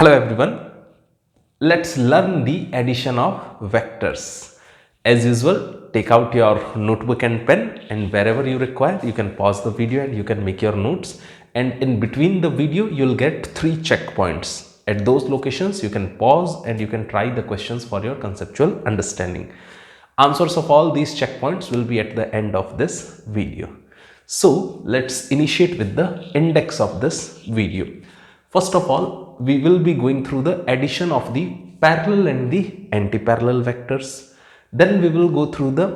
Hello everyone, let's learn the addition of vectors. As usual, take out your notebook and pen, and wherever you require you can pause the video and you can make your notes, and in between the video you'll get 3 checkpoints. At those locations you can pause and you can try the questions for your conceptual understanding. Answers of all these checkpoints will be at the end of this video. So let's initiate with the index of this video. First of all, we will be going through the addition of the parallel and the anti-parallel vectors. Then we will go through the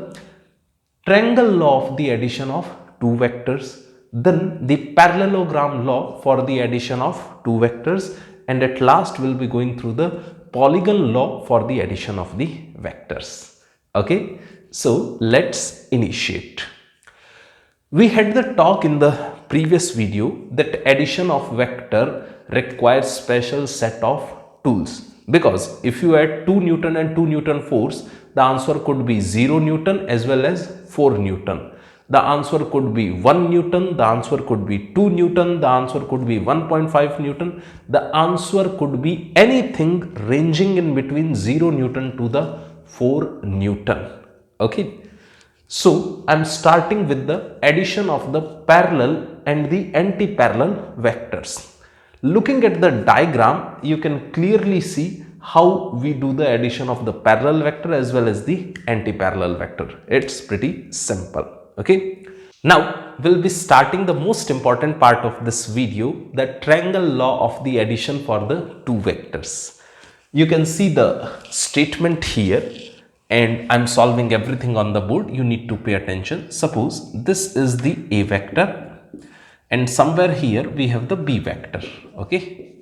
triangle law of the addition of two vectors. Then the parallelogram law for the addition of two vectors. And at last we will be going through the polygon law for the addition of the vectors. Okay, so let's initiate. We had the talk in the previous video that addition of vector requires special set of tools, because if you add 2 Newton and 2 Newton force, the answer could be 0 Newton as well as 4 Newton. The answer could be 1 Newton, the answer could be 2 Newton, the answer could be 1.5 Newton, the answer could be anything ranging in between 0 Newton to the 4 Newton. Okay. So I am starting with the addition of the parallel and the anti-parallel vectors. Looking at the diagram, you can clearly see how we do the addition of the parallel vector as well as the anti-parallel vector. It's pretty simple. Okay. Now we'll be starting the most important part of this video, the triangle law of the addition for the two vectors. You can see the statement here, and I'm solving everything on the board. You need to pay attention. Suppose this is the A vector and somewhere here we have the B vector. Okay.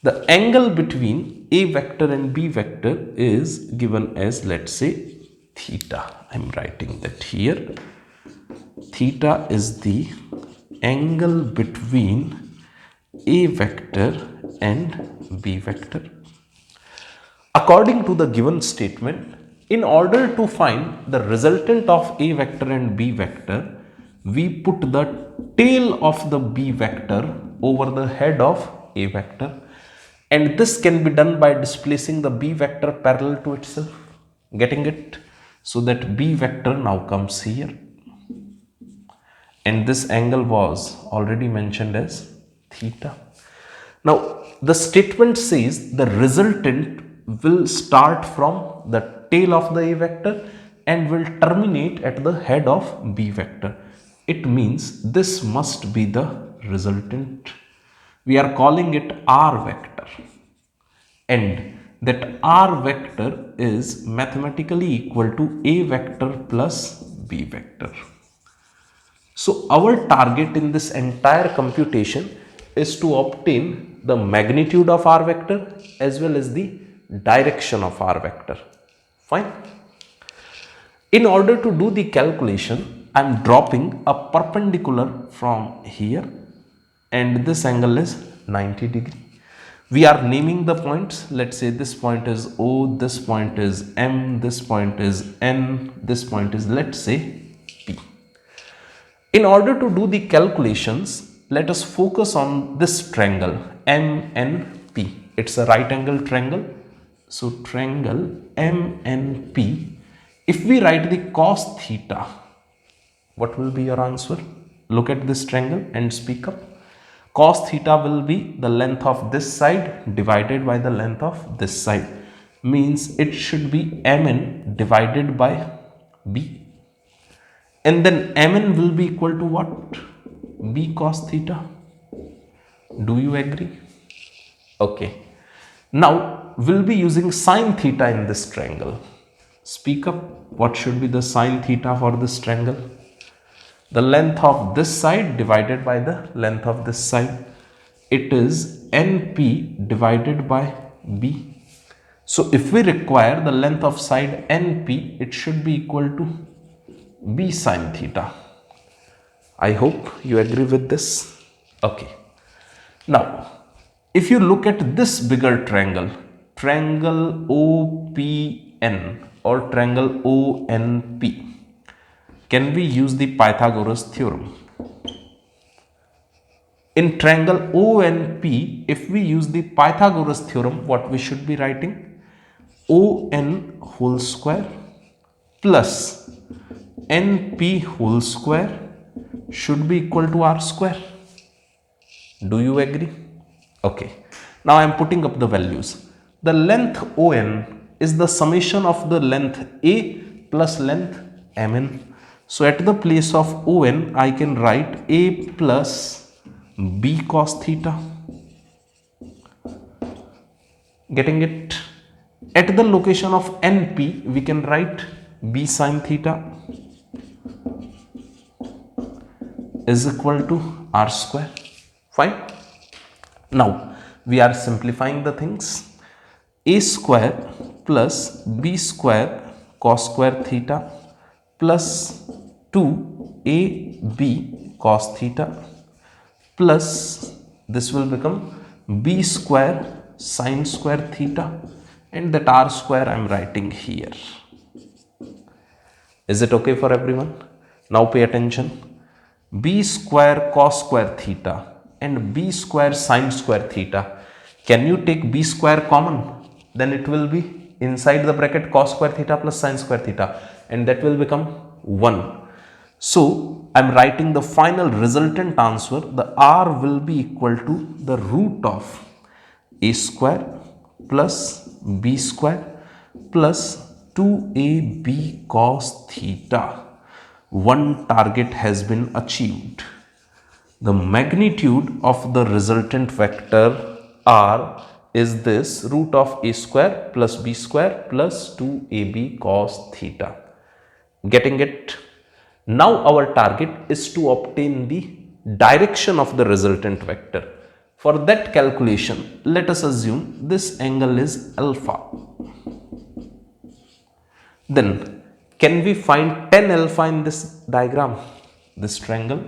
The angle between A vector and B vector is given as, let's say, theta. I'm writing that here. Theta is the angle between A vector and B vector. According to the given statement, in order to find the resultant of A vector and B vector, we put the tail of the B vector over the head of A vector, and this can be done by displacing the B vector parallel to itself. Getting it? So that B vector now comes here, and this angle was already mentioned as theta. Now the statement says the resultant will start from the tail of the A vector and will terminate at the head of B vector. It means this must be the resultant. We are calling it R vector, and that R vector is mathematically equal to A vector plus B vector. So our target in this entire computation is to obtain the magnitude of R vector as well as the direction of R vector. Fine. In order to do the calculation, I am dropping a perpendicular from here, and this angle is 90 degree. We are naming the points. Let's say this point is O, this point is M, this point is N, this point is, let's say, P. In order to do the calculations, let us focus on this triangle MNP. It's a right angle triangle. So triangle MNP, if we write the cos theta, what will be your answer? Look at this triangle and speak up. Cos theta will be the length of this side divided by the length of this side. Means it should be MN divided by B. And then MN will be equal to what? B cos theta. Do you agree? Okay. Now we'll be using sine theta in this triangle. Speak up. What should be the sine theta for this triangle? The length of this side divided by the length of this side. It is NP divided by B. So if we require the length of side NP, it should be equal to B sine theta. I hope you agree with this. Okay. Now, if you look at this bigger triangle, triangle OPN or triangle ONP, can we use the Pythagoras theorem? In triangle ONP, if we use the Pythagoras theorem, what we should be writing? ON whole square plus NP whole square should be equal to R square. Do you agree? Okay. Now I am putting up the values. The length ON is the summation of the length A plus length MN. So at the place of ON, I can write A plus B cos theta. Getting it? At the location of NP, we can write B sin theta is equal to R square. Fine. Now we are simplifying the things. A square plus B square cos square theta plus 2AB cos theta plus this will become B square sin square theta, and that R square I am writing here. Is it okay for everyone? Now pay attention. B square cos square theta and B square sin square theta. Can you take B square common? Then it will be inside the bracket cos square theta plus sin square theta, and that will become 1. So I am writing the final resultant answer. The R will be equal to the root of A square plus B square plus 2AB cos theta. One target has been achieved. The magnitude of the resultant vector R is this root of A square plus B square plus 2AB cos theta. Getting it? Now our target is to obtain the direction of the resultant vector. For that calculation, let us assume this angle is alpha. Then can we find tan alpha in this diagram? This triangle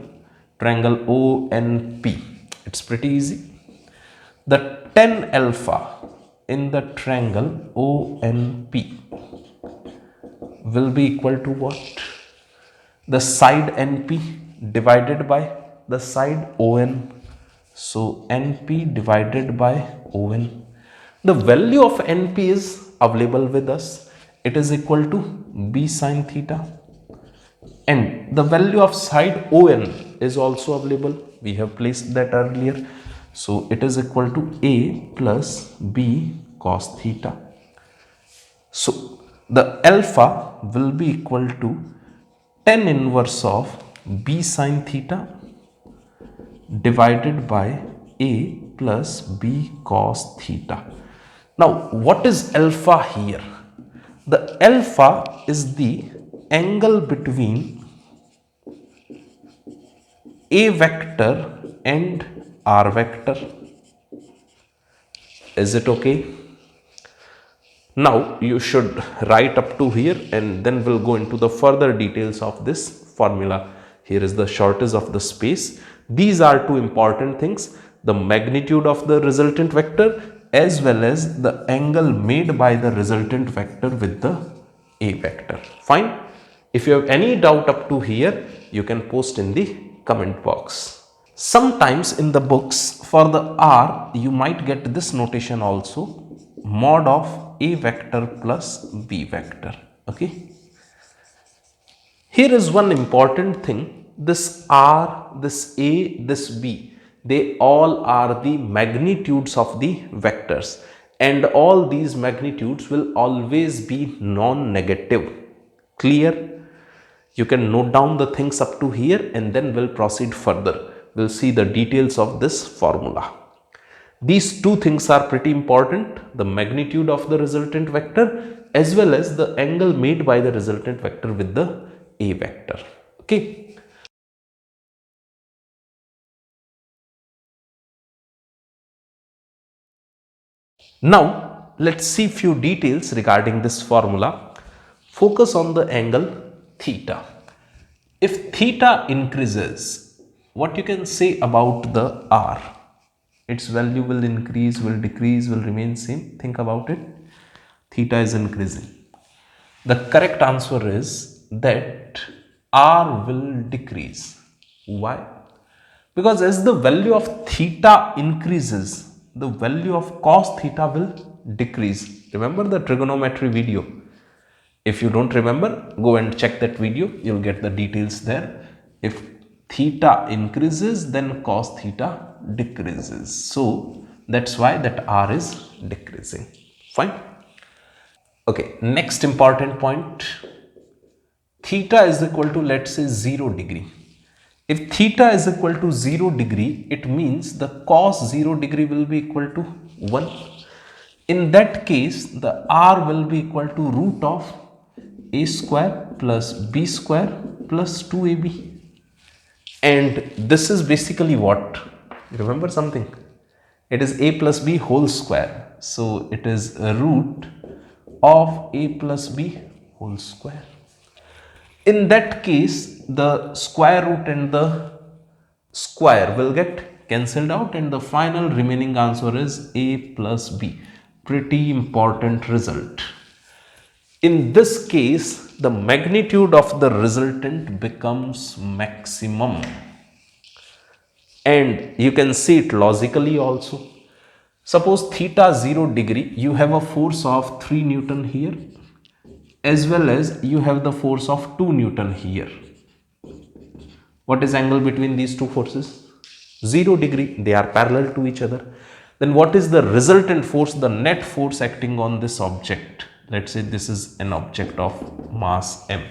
ONP. It's pretty easy. The tan alpha in the triangle ONP will be equal to what? The side NP divided by the side ON. So NP divided by ON. The value of NP is available with us. It is equal to B sin theta. And the value of side ON is also available. We have placed that earlier. So it is equal to A plus B cos theta. So the alpha will be equal to tan inverse of B sin theta divided by A plus B cos theta. Now what is alpha here? The alpha is the angle between A vector and R vector. Is it okay? Now you should write up to here, and then we'll go into the further details of this formula. Here is the shortage of the space. These are two important things: the magnitude of the resultant vector as well as the angle made by the resultant vector with the A vector. Fine. If you have any doubt up to here, you can post in the comment box. Sometimes in the books for the R, you might get this notation also: mod of A vector plus B vector. Okay. Here is one important thing: this R, this A, this B, they all are the magnitudes of the vectors, and all these magnitudes will always be non-negative. Clear? You can note down the things up to here, and then we'll proceed further. We'll see the details of this formula. These two things are pretty important: the magnitude of the resultant vector as well as the angle made by the resultant vector with the A vector. Okay. Now let's see few details regarding this formula. Focus on the angle theta. If theta increases, what you can say about the R? Its value will increase, will decrease, will remain same. Think about it. Theta is increasing. The correct answer is that R will decrease. Why? because as the value of theta increases, the value of cos theta will decrease. Remember the trigonometry video? If you don't remember, go and check that video, you'll get the details there. If theta increases, then cos theta decreases. So that's why that r is decreasing. Fine. Okay, next important point. Theta is equal to, let's say, 0 degree. If theta is equal to 0 degree, it means the cos 0 degree will be equal to 1. In that case, the r will be equal to root of a square plus b square plus 2ab. And this is basically what? Remember something? It is a plus b whole square. So it is a root of a plus b whole square. In that case, the square root and the square will get cancelled out, and the final remaining answer is a plus b. Pretty important result. In this case, the magnitude of the resultant becomes maximum. And you can see it logically also. Suppose theta 0 degree, you have a force of 3 Newton here, as well as you have the force of 2 Newton here. What is angle between these two forces? 0 degree. They are parallel to each other. Then what is the resultant force, the net force acting on this object? Let's say this is an object of mass m.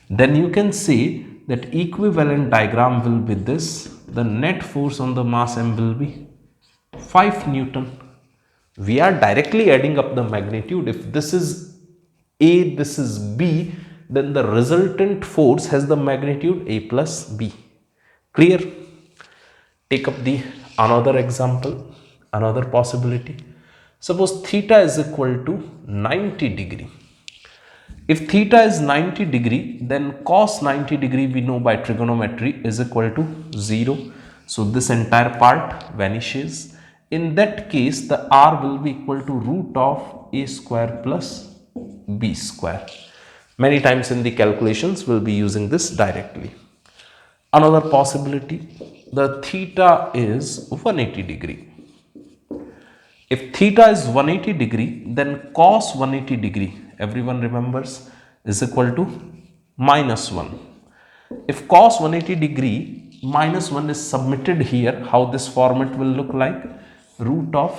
Then you can say that equivalent diagram will be this. The net force on the mass m will be 5 Newton. We are directly adding up the magnitude. If this is A, this is B, then the resultant force has the magnitude A plus B. Clear? Take up the another example, another possibility. Suppose theta is equal to 90 degree. If theta is 90 degree, then cos 90 degree we know by trigonometry is equal to 0. So this entire part vanishes. In that case, the r will be equal to root of a square plus b square. Many times in the calculations we'll be using this directly. Another possibility, the theta is 180 degree. If theta is 180 degree, then cos 180 degree, everyone remembers, is equal to minus 1. If cos 180 degree minus 1 is submitted here, how this format will look like? Root of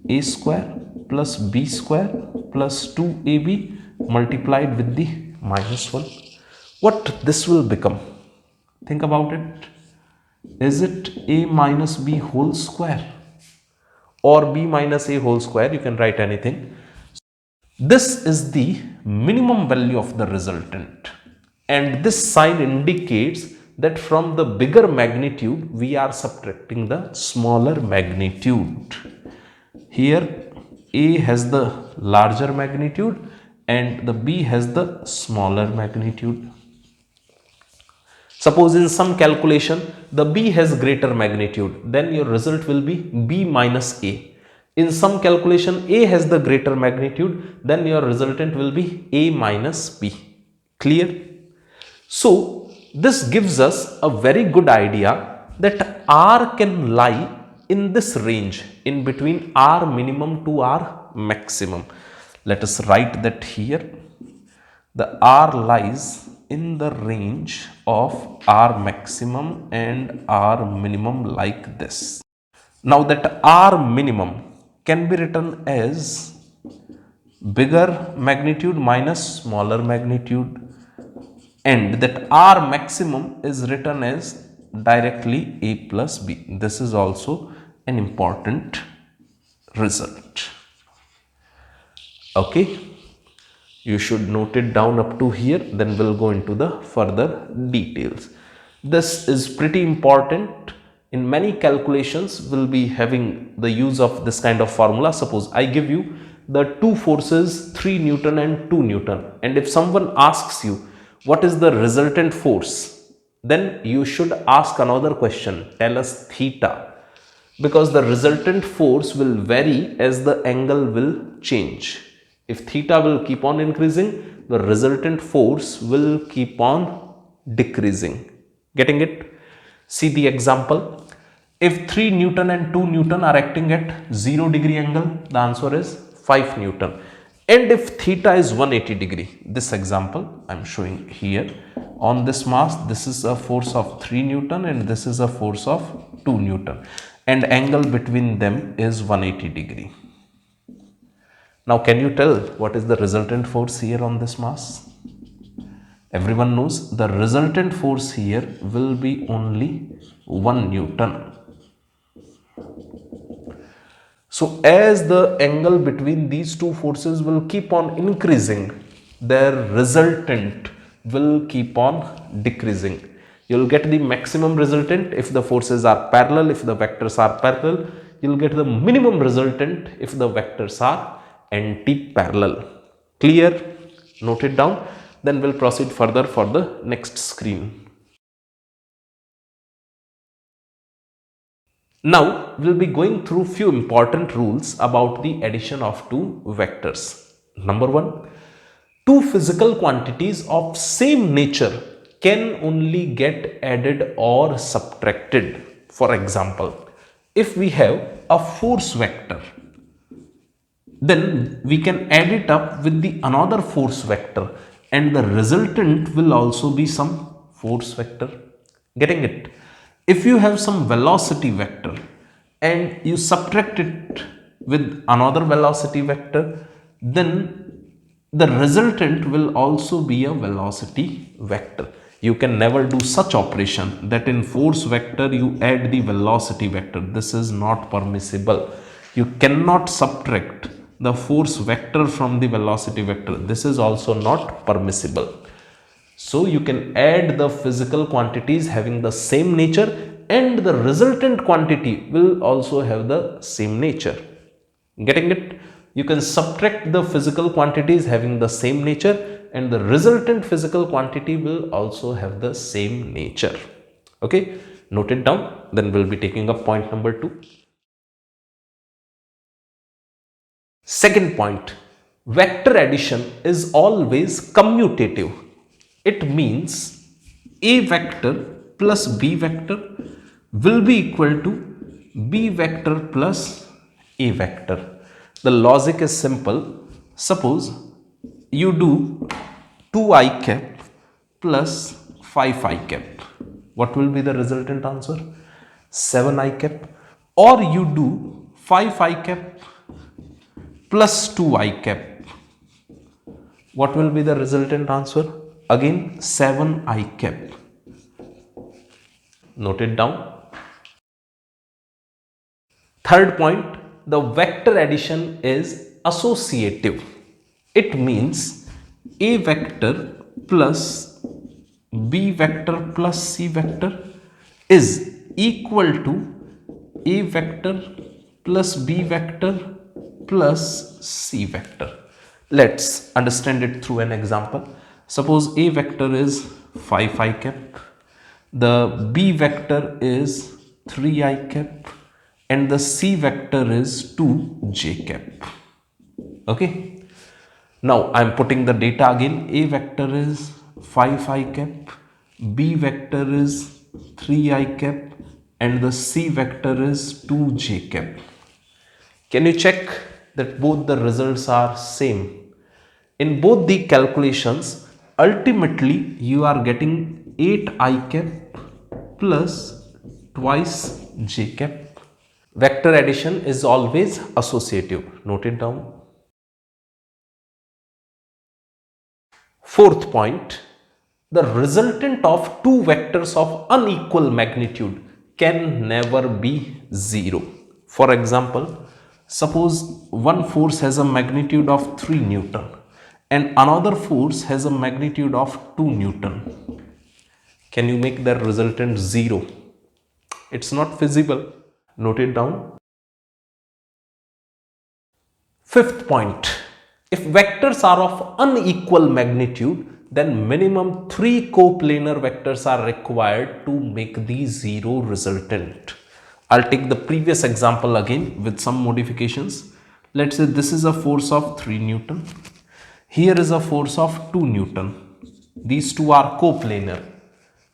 a square plus b square plus 2ab multiplied with the minus 1. What this will become? Think about it. Is it a minus b whole square or b minus a whole square? You can write anything. This is the minimum value of the resultant, and this sign indicates that from the bigger magnitude we are subtracting the smaller magnitude. Here A has the larger magnitude and the B has the smaller magnitude. Suppose in some calculation the B has greater magnitude, then your result will be B minus A. In some calculation A has the greater magnitude, then your resultant will be A minus B. Clear? So this gives us a very good idea that R can lie in this range, in between R minimum to R maximum. Let us write that here. The R lies in the range of R maximum and R minimum like this. Now that R minimum can be written as bigger magnitude minus smaller magnitude, and that R maximum is written as directly A plus B. This is also an important result. Okay, you should note it down up to here, then we'll go into the further details. This is pretty important. In many calculations we'll be having the use of this kind of formula. Suppose I give you the two forces 3 Newton and 2 Newton, and if someone asks you what is the resultant force, then you should ask another question, tell us theta, because the resultant force will vary as the angle will change. If theta will keep on increasing, the resultant force will keep on decreasing. Getting it? See the example. If 3 Newton and 2 Newton are acting at 0 degree angle, the answer is 5 Newton. And if theta is 180 degree, this example I am showing here, on this mass, this is a force of 3 Newton and this is a force of 2 Newton, and angle between them is 180 degree. Now can you tell what is the resultant force here on this mass? Everyone knows the resultant force here will be only 1 Newton. So as the angle between these two forces will keep on increasing, their resultant will keep on decreasing. You will get the maximum resultant if the forces are parallel, if the vectors are parallel. You will get the minimum resultant if the vectors are anti-parallel. Clear? Note it down. Then we'll proceed further for the next screen. Now we'll be going through few important rules about the addition of two vectors. Number one, two physical quantities of same nature can only get added or subtracted. For example, if we have a force vector, then we can add it up with the another force vector and the resultant will also be some force vector. Getting it? If you have some velocity vector and you subtract it with another velocity vector, then the resultant will also be a velocity vector. You can never do such operation that in force vector you add the velocity vector. This is not permissible. You cannot subtract the force vector from the velocity vector. This is also not permissible. So you can add the physical quantities having the same nature and the resultant quantity will also have the same nature. Getting it? You can subtract the physical quantities having the same nature and the resultant physical quantity will also have the same nature. Okay, note it down. Then we'll be taking up point number 2. Second point, vector addition is always commutative. It means A vector plus B vector will be equal to B vector plus A vector. The logic is simple. Suppose you do 2i cap plus 5i cap. What will be the resultant answer? 7i cap. Or you do 5i cap plus 2i cap. What will be the resultant answer? Again 7i cap. Note it down. Third point, the vector addition is associative. It means A vector plus B vector plus C vector is equal to A vector plus B vector plus C vector. Let's understand it through an example. Suppose A vector is 5i cap, the B vector is 3i cap and the C vector is 2j cap. Okay. Now I am putting the data again. A vector is 5i cap, B vector is 3i cap and the C vector is 2j cap. Can you check that both the results are same? In both the calculations, ultimately you are getting 8i cap plus twice j cap. Vector addition is always associative. Note it down. Fourth point, the resultant of two vectors of unequal magnitude can never be 0. For example, suppose one force has a magnitude of 3 Newton and another force has a magnitude of 2 Newton. Can you make their resultant 0? It's not feasible. Note it down. Fifth point, if vectors are of unequal magnitude, then minimum 3 coplanar vectors are required to make the 0 resultant. I'll take the previous example again with some modifications. Let's say this is a force of 3 Newton. Here is a force of 2 Newton. These two are coplanar.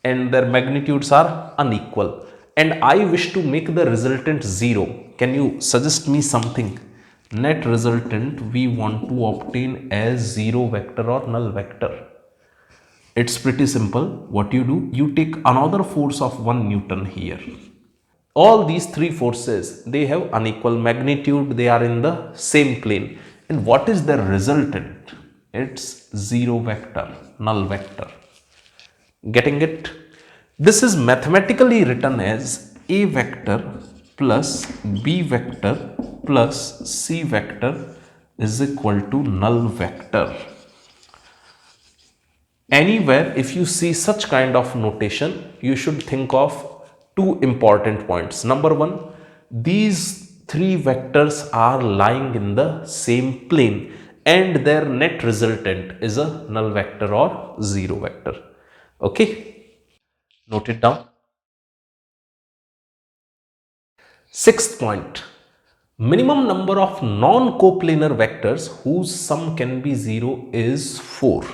and their magnitudes are unequal, and I wish to make the resultant 0. Can you suggest me something? Net resultant we want to obtain as 0 vector or null vector. It's pretty simple. What you do, you take another force of 1 Newton here. All these three forces, they have unequal magnitude, they are in the same plane. And what is the resultant? It's 0 vector, null vector. Getting it? This is mathematically written as A vector plus B vector plus C vector is equal to null vector. Anywhere if you see such kind of notation, you should think of two important points. Number one, these three vectors are lying in the same plane and their net resultant is a null vector or 0 vector. Okay, note it down. Sixth point, minimum number of non-coplanar vectors whose sum can be 0 is 4.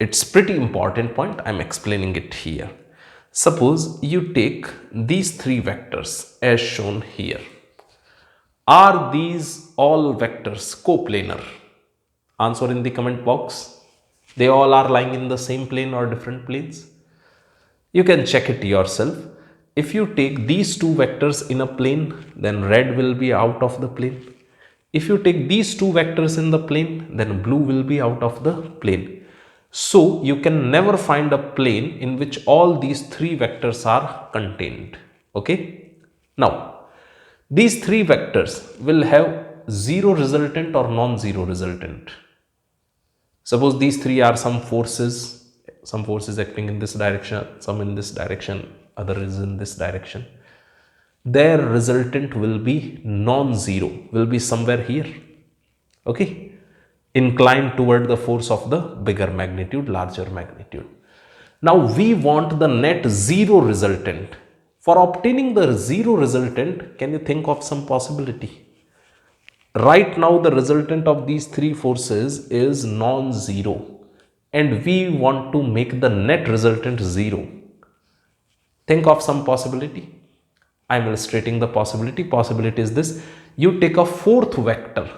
It's pretty important point. I'm explaining it here. Suppose you take these three vectors as shown here. Are these all vectors coplanar? Answer in the comment box. They all are lying in the same plane or different planes? You can check it yourself. If you take these two vectors in a plane, then red will be out of the plane. If you take these two vectors in the plane, then blue will be out of the plane. So you can never find a plane in which all these three vectors are contained. Okay. Now, these three vectors will have 0 resultant or non-zero resultant. Suppose these three are some forces acting in this direction, some in this direction, other is in this direction. Their resultant will be non-zero, will be somewhere here. Okay, inclined toward the force of the bigger magnitude, larger magnitude. Now we want the net 0 resultant. For obtaining the 0 resultant, can you think of some possibility? Right now the resultant of these three forces is non-zero and we want to make the net resultant 0. Think of some possibility. I am illustrating the possibility. Possibility is this: you take a fourth vector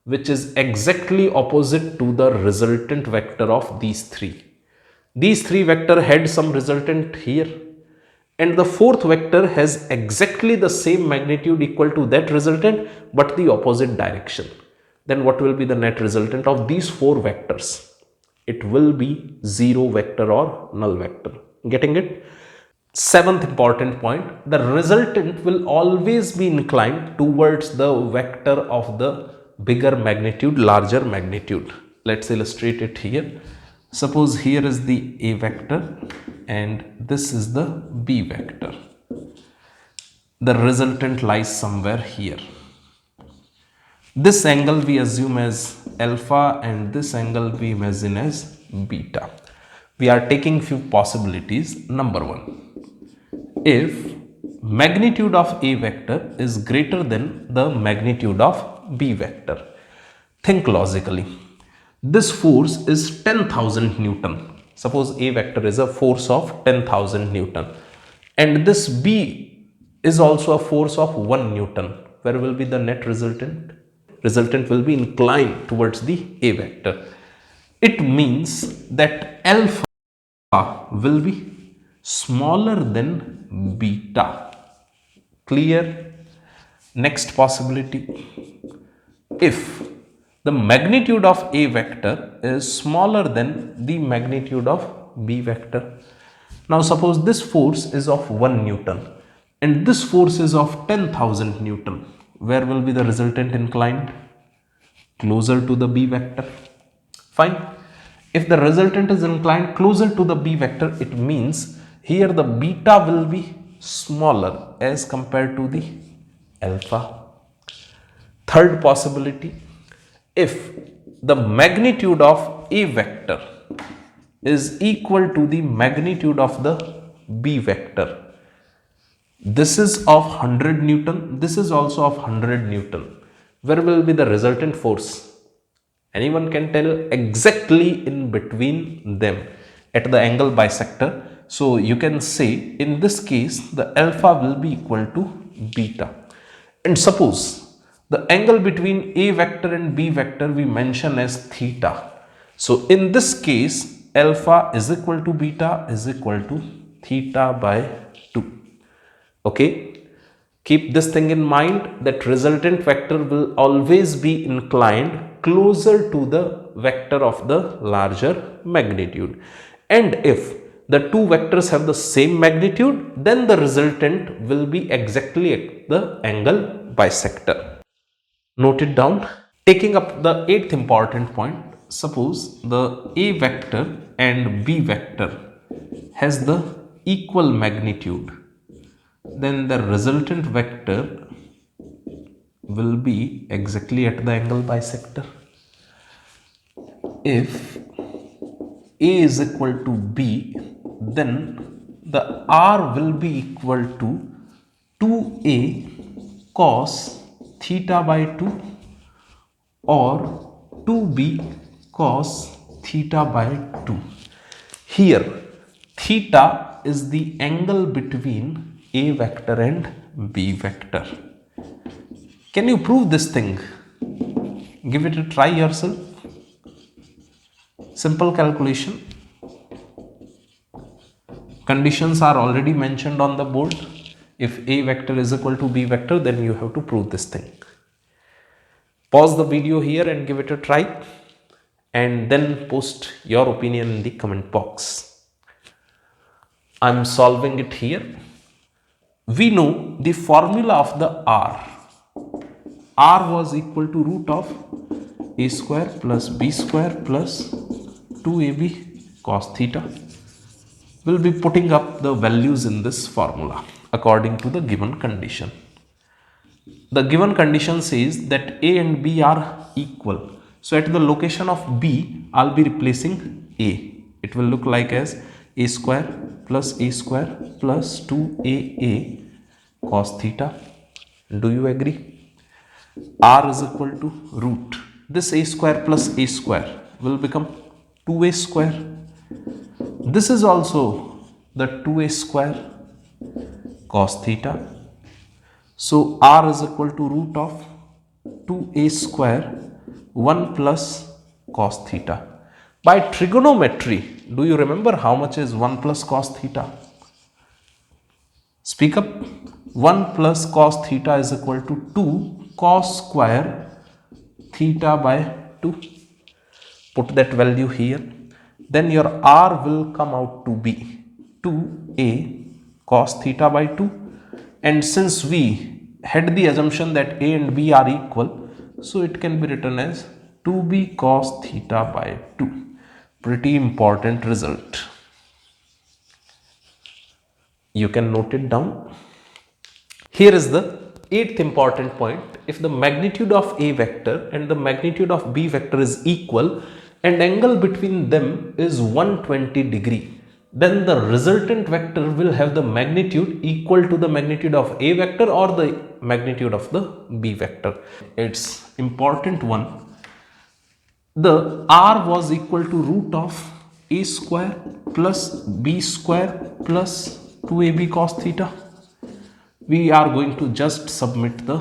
which is exactly opposite to the resultant vector of these three. These three vector had some resultant here, and the fourth vector has exactly the same magnitude equal to that resultant but the opposite direction. Then what will be the net resultant of these four vectors? It will be 0 vector or null vector. Getting it? Seventh important point, the resultant will always be inclined towards the vector of the bigger magnitude, larger magnitude. Let's illustrate it here. Suppose here is the A vector and this is the B vector. The resultant lies somewhere here. This angle we assume as alpha and this angle we imagine as beta. We are taking few possibilities. Number one, if magnitude of A vector is greater than the magnitude of B vector, think logically. This force is 10,000 Newton. Suppose A vector is a force of 10,000 Newton and this B is also a force of 1 Newton. Where will be the net resultant? Resultant will be inclined towards the A vector. It means that alpha will be smaller than beta. Clear? Next possibility. If the magnitude of A vector is smaller than the magnitude of B vector. Now suppose this force is of 1 Newton and this force is of 10,000 Newton. Where will be the resultant inclined? Closer to the B vector. Fine. If the resultant is inclined closer to the B vector, it means here the beta will be smaller as compared to the alpha. Third possibility, if the magnitude of A vector is equal to the magnitude of the B vector, this is of 100 Newton, this is also of 100 Newton. Where will be the resultant force? Anyone can tell? Exactly in between them at the angle bisector. So you can say in this case the alpha will be equal to beta. And suppose the angle between A vector and B vector we mention as theta. So in this case alpha is equal to beta is equal to theta by 2. Okay. Keep this thing in mind that resultant vector will always be inclined closer to the vector of the larger magnitude. And if the two vectors have the same magnitude, then the resultant will be exactly at the angle bisector. Note it down. Taking up the eighth important point, suppose the A vector and B vector has the equal magnitude, then the resultant vector will be exactly at the angle bisector. If A is equal to B, then the R will be equal to 2A cos theta by 2 or 2B cos theta by 2. Here theta is the angle between A vector and B vector. Can you prove this thing? Give it a try yourself. Simple calculation. Conditions are already mentioned on the board. If A vector is equal to B vector, then you have to prove this thing. Pause the video here and give it a try, and then post your opinion in the comment box. I am solving it here. We know the formula of the R. R was equal to root of A square plus B square plus 2AB cos theta. We'll be putting up the values in this formula according to the given condition. The given condition says that A and B are equal. So at the location of B, I'll be replacing A. It will look like as A square plus 2AA cos theta. Do you agree? R is equal to root. This A square plus A square will become 2A square. This is also the 2A square cos theta. So R is equal to root of 2A square 1 plus cos theta. By trigonometry, do you remember how much is 1 plus cos theta? Speak up. 1 plus cos theta is equal to 2 cos square theta by 2. Put that value here. Then your R will come out to be 2A cos theta by 2. And since we had the assumption that A and B are equal, so it can be written as 2B cos theta by 2. Pretty important result. You can note it down. Here is the eighth important point. If the magnitude of A vector and the magnitude of B vector is equal and angle between them is 120 degree, then the resultant vector will have the magnitude equal to the magnitude of A vector or the magnitude of the B vector. It's important one. The R was equal to root of A square plus B square plus 2AB cos theta. We are going to just submit the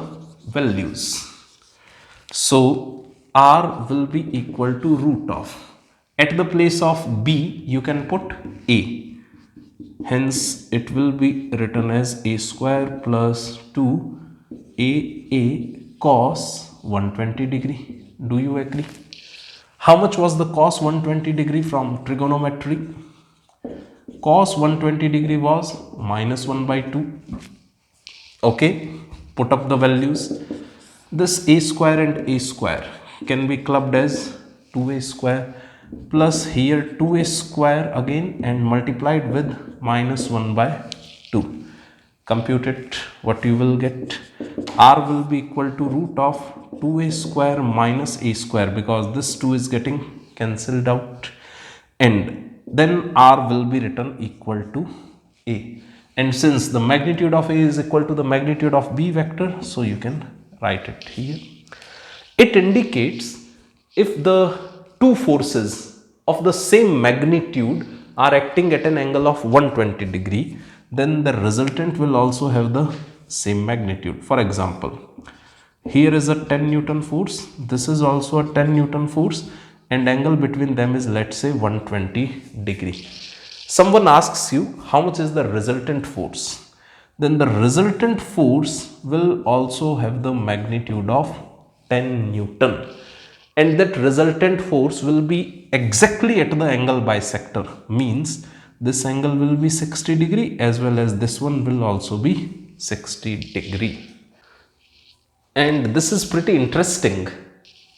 values. So R will be equal to root of. At the place of B, you can put A. Hence, it will be written as A square plus 2AA cos 120 degree. Do you agree? How much was the cos 120 degree from trigonometry? Cos 120 degree was minus 1 by 2. Okay, put up the values. This A square and A square can be clubbed as 2A square plus here 2A square again and multiplied with minus 1 by 2. Compute it, what you will get. R will be equal to root of 2A square minus A square because this 2 is getting cancelled out, and then R will be written equal to A. And since the magnitude of A is equal to the magnitude of B vector, so you can write it here. It indicates if the two forces of the same magnitude are acting at an angle of 120 degree, then the resultant will also have the same magnitude. For example, here is a 10 Newton force, this is also a 10 Newton force, and angle between them is, let's say, 120 degree. Someone asks you how much is the resultant force, then the resultant force will also have the magnitude of 10 Newton, and that resultant force will be exactly at the angle bisector, means this angle will be 60 degree as well as this one will also be 60 degree. And this is pretty interesting.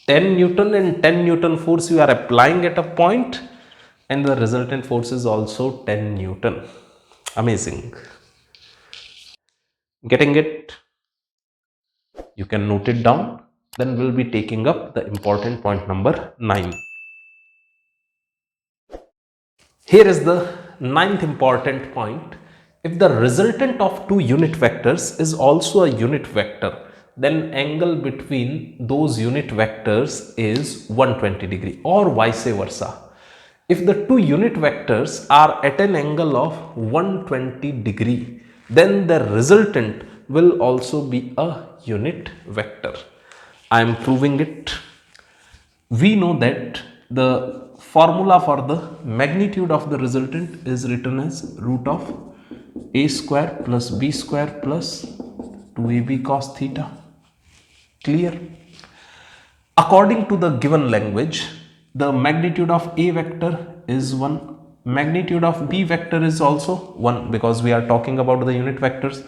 10 Newton and 10 Newton force you are applying at a point, and the resultant force is also 10 Newton. Amazing. Getting it? You can note it down. Then we'll be taking up the important point number 9. Here is the 9th important point. If the resultant of two unit vectors is also a unit vector, then angle between those unit vectors is 120 degree, or vice versa. If the two unit vectors are at an angle of 120 degree, then the resultant will also be a unit vector. I am proving it. We know that the formula for the magnitude of the resultant is written as root of a square plus b square plus 2ab cos theta. Clear? According to the given language, the magnitude of a vector is 1, magnitude of b vector is also 1, because we are talking about the unit vectors,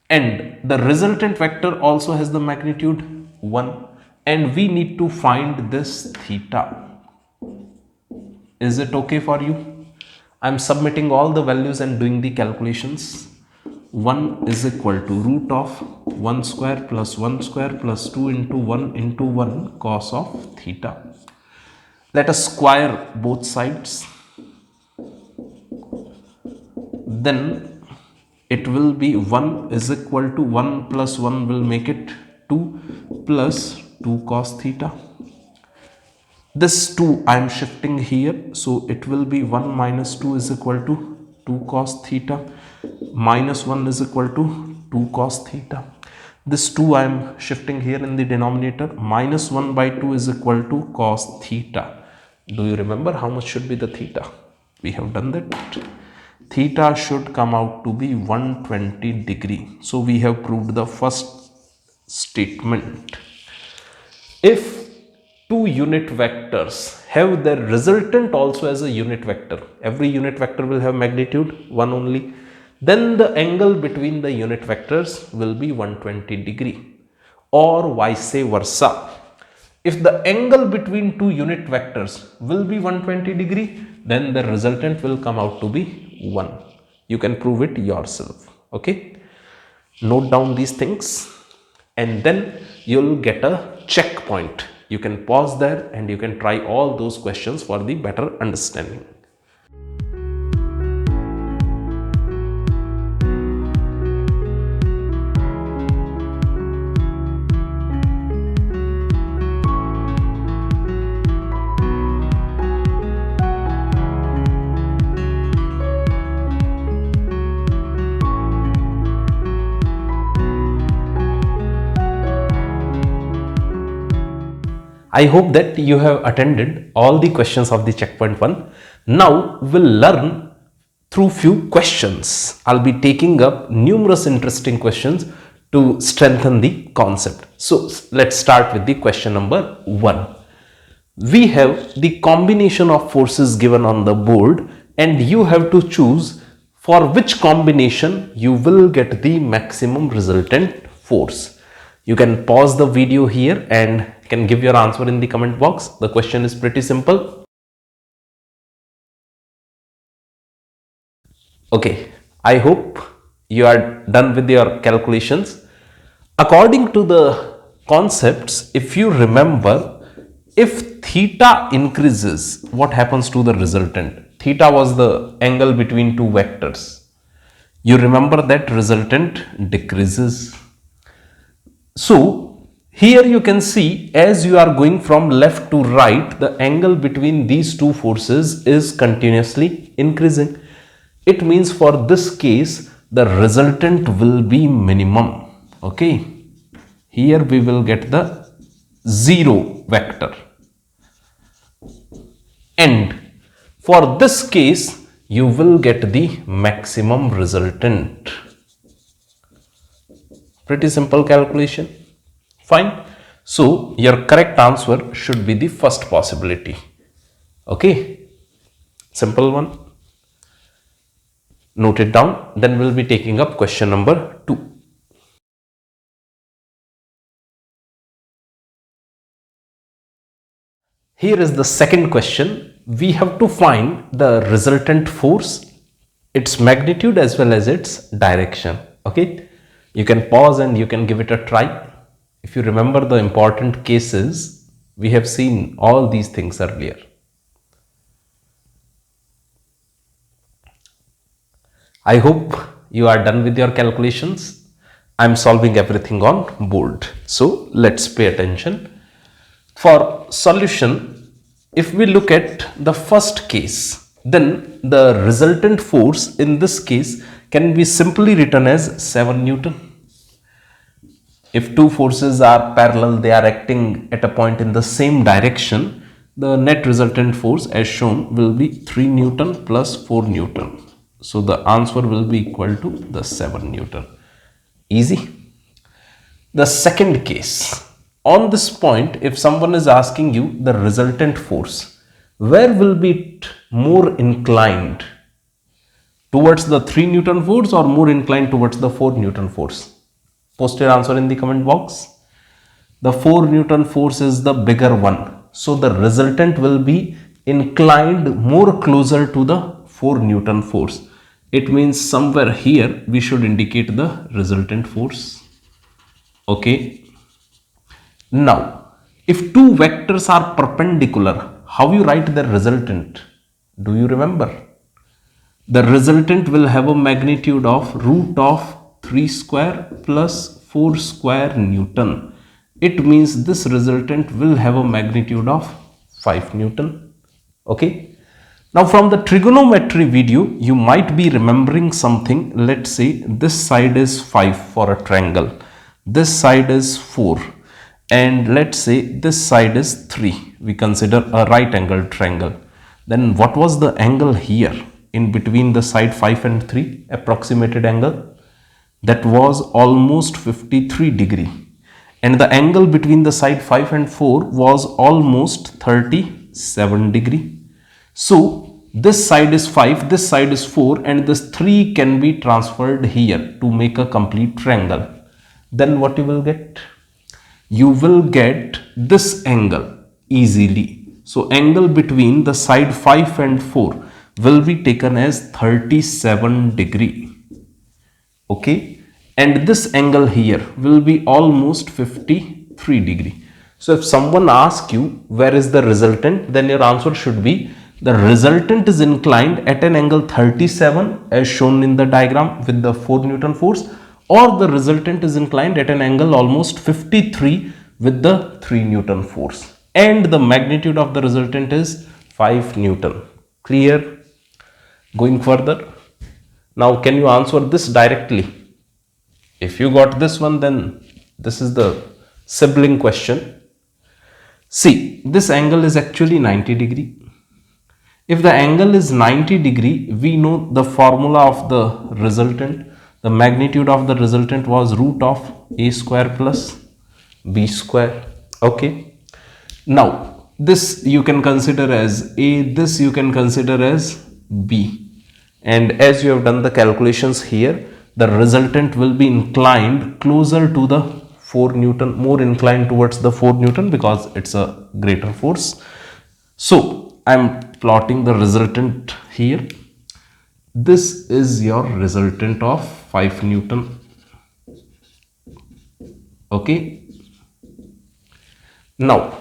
and the resultant vector also has the magnitude 1, and we need to find this theta. Is it okay for you? I am submitting all the values and doing the calculations. 1 is equal to root of 1 square plus 1 square plus 2 into 1 cos of theta. Let us square both sides. Then it will be 1 is equal to 1 plus 1 will make it 2 plus 2 cos theta. This 2 I am shifting here, so it will be 1 minus 2 is equal to 2 cos theta, minus 1 is equal to 2 cos theta. This 2 I am shifting here in the denominator, minus 1 by 2 is equal to cos theta. Do you remember how much should be the theta? We have done that. Theta should come out to be 120 degree. So we have proved the first statement. If two unit vectors have their resultant also as a unit vector, every unit vector will have magnitude 1 only, then the angle between the unit vectors will be 120 degree, or vice versa. If the angle between two unit vectors will be 120 degree, then the resultant will come out to be 1. You can prove it yourself. Okay, note down these things and then you'll get a checkpoint. You can pause there and you can try all those questions for the better understanding. I hope that you have attended all the questions of the checkpoint 1. Now we'll learn through few questions. I'll be taking up numerous interesting questions to strengthen the concept. So let's start with the question number 1. We have the combination of forces given on the board and you have to choose for which combination you will get the maximum resultant force. You can pause the video here and can give your answer in the comment box. The question is pretty simple. Okay, I hope you are done with your calculations. According to the concepts, if you remember, if theta increases, what happens to the resultant? Theta was the angle between two vectors. You remember that resultant decreases. So Here you can see, as you are going from left to right, the angle between these two forces is continuously increasing. It means for this case, the resultant will be minimum. Okay. Here we will get the 0 vector. And for this case, you will get the maximum resultant. Pretty simple calculation. Fine. So your correct answer should be the first possibility. Okay. Simple one. Note it down. Then we'll be taking up question number 2. Here is the second question. We have to find the resultant force, its magnitude as well as its direction. Okay. You can pause and you can give it a try. If you remember the important cases, we have seen all these things earlier. I hope you are done with your calculations. I am solving everything on board. So let's pay attention. For solution, if we look at the first case, then the resultant force in this case can be simply written as 7 Newton. If two forces are parallel, they are acting at a point in the same direction, the net resultant force as shown will be 3 Newton plus 4 Newton. So the answer will be equal to the 7 Newton. Easy. The second case. On this point, if someone is asking you the resultant force, where will be it more inclined? Towards the 3 Newton force or more inclined towards the 4 Newton force? Post your answer in the comment box. The 4 Newton force is the bigger one. So the resultant will be inclined more closer to the 4 Newton force. It means somewhere here we should indicate the resultant force. Okay. Now, if two vectors are perpendicular, how you write the resultant? Do you remember? The resultant will have a magnitude of root of 3 square plus 4 square Newton. It means this resultant will have a magnitude of 5 Newton. Okay. Now from the trigonometry video, you might be remembering something. Let's say this side is 5 for a triangle. This side is 4. And let's say this side is 3. We consider a right angled triangle. Then what was the angle here in between the side 5 and 3? Approximated angle. That was almost 53 degree. And the angle between the side 5 and 4 was almost 37 degree. So this side is 5, this side is 4, and this 3 can be transferred here to make a complete triangle. Then what you will get? You will get this angle easily. So angle between the side 5 and 4 will be taken as 37 degree. Okay. And this angle here will be almost 53 degree. So if someone asks you where is the resultant, then your answer should be the resultant is inclined at an angle 37 as shown in the diagram with the 4 Newton force, or the resultant is inclined at an angle almost 53 with the 3 Newton force. And the magnitude of the resultant is 5 Newton. Clear? Going further. Now can you answer this directly? If you got this one, then this is the sibling question. See, this angle is actually 90 degree. If the angle is 90 degree, we know the formula of the resultant. The magnitude of the resultant was root of a square plus b square. Okay. Now, this you can consider as a, this you can consider as b. And as you have done the calculations here, the resultant will be inclined closer to the 4 Newton, more inclined towards the 4 Newton because it's a greater force. So I am plotting the resultant here. This is your resultant of 5 Newton. Okay. Now,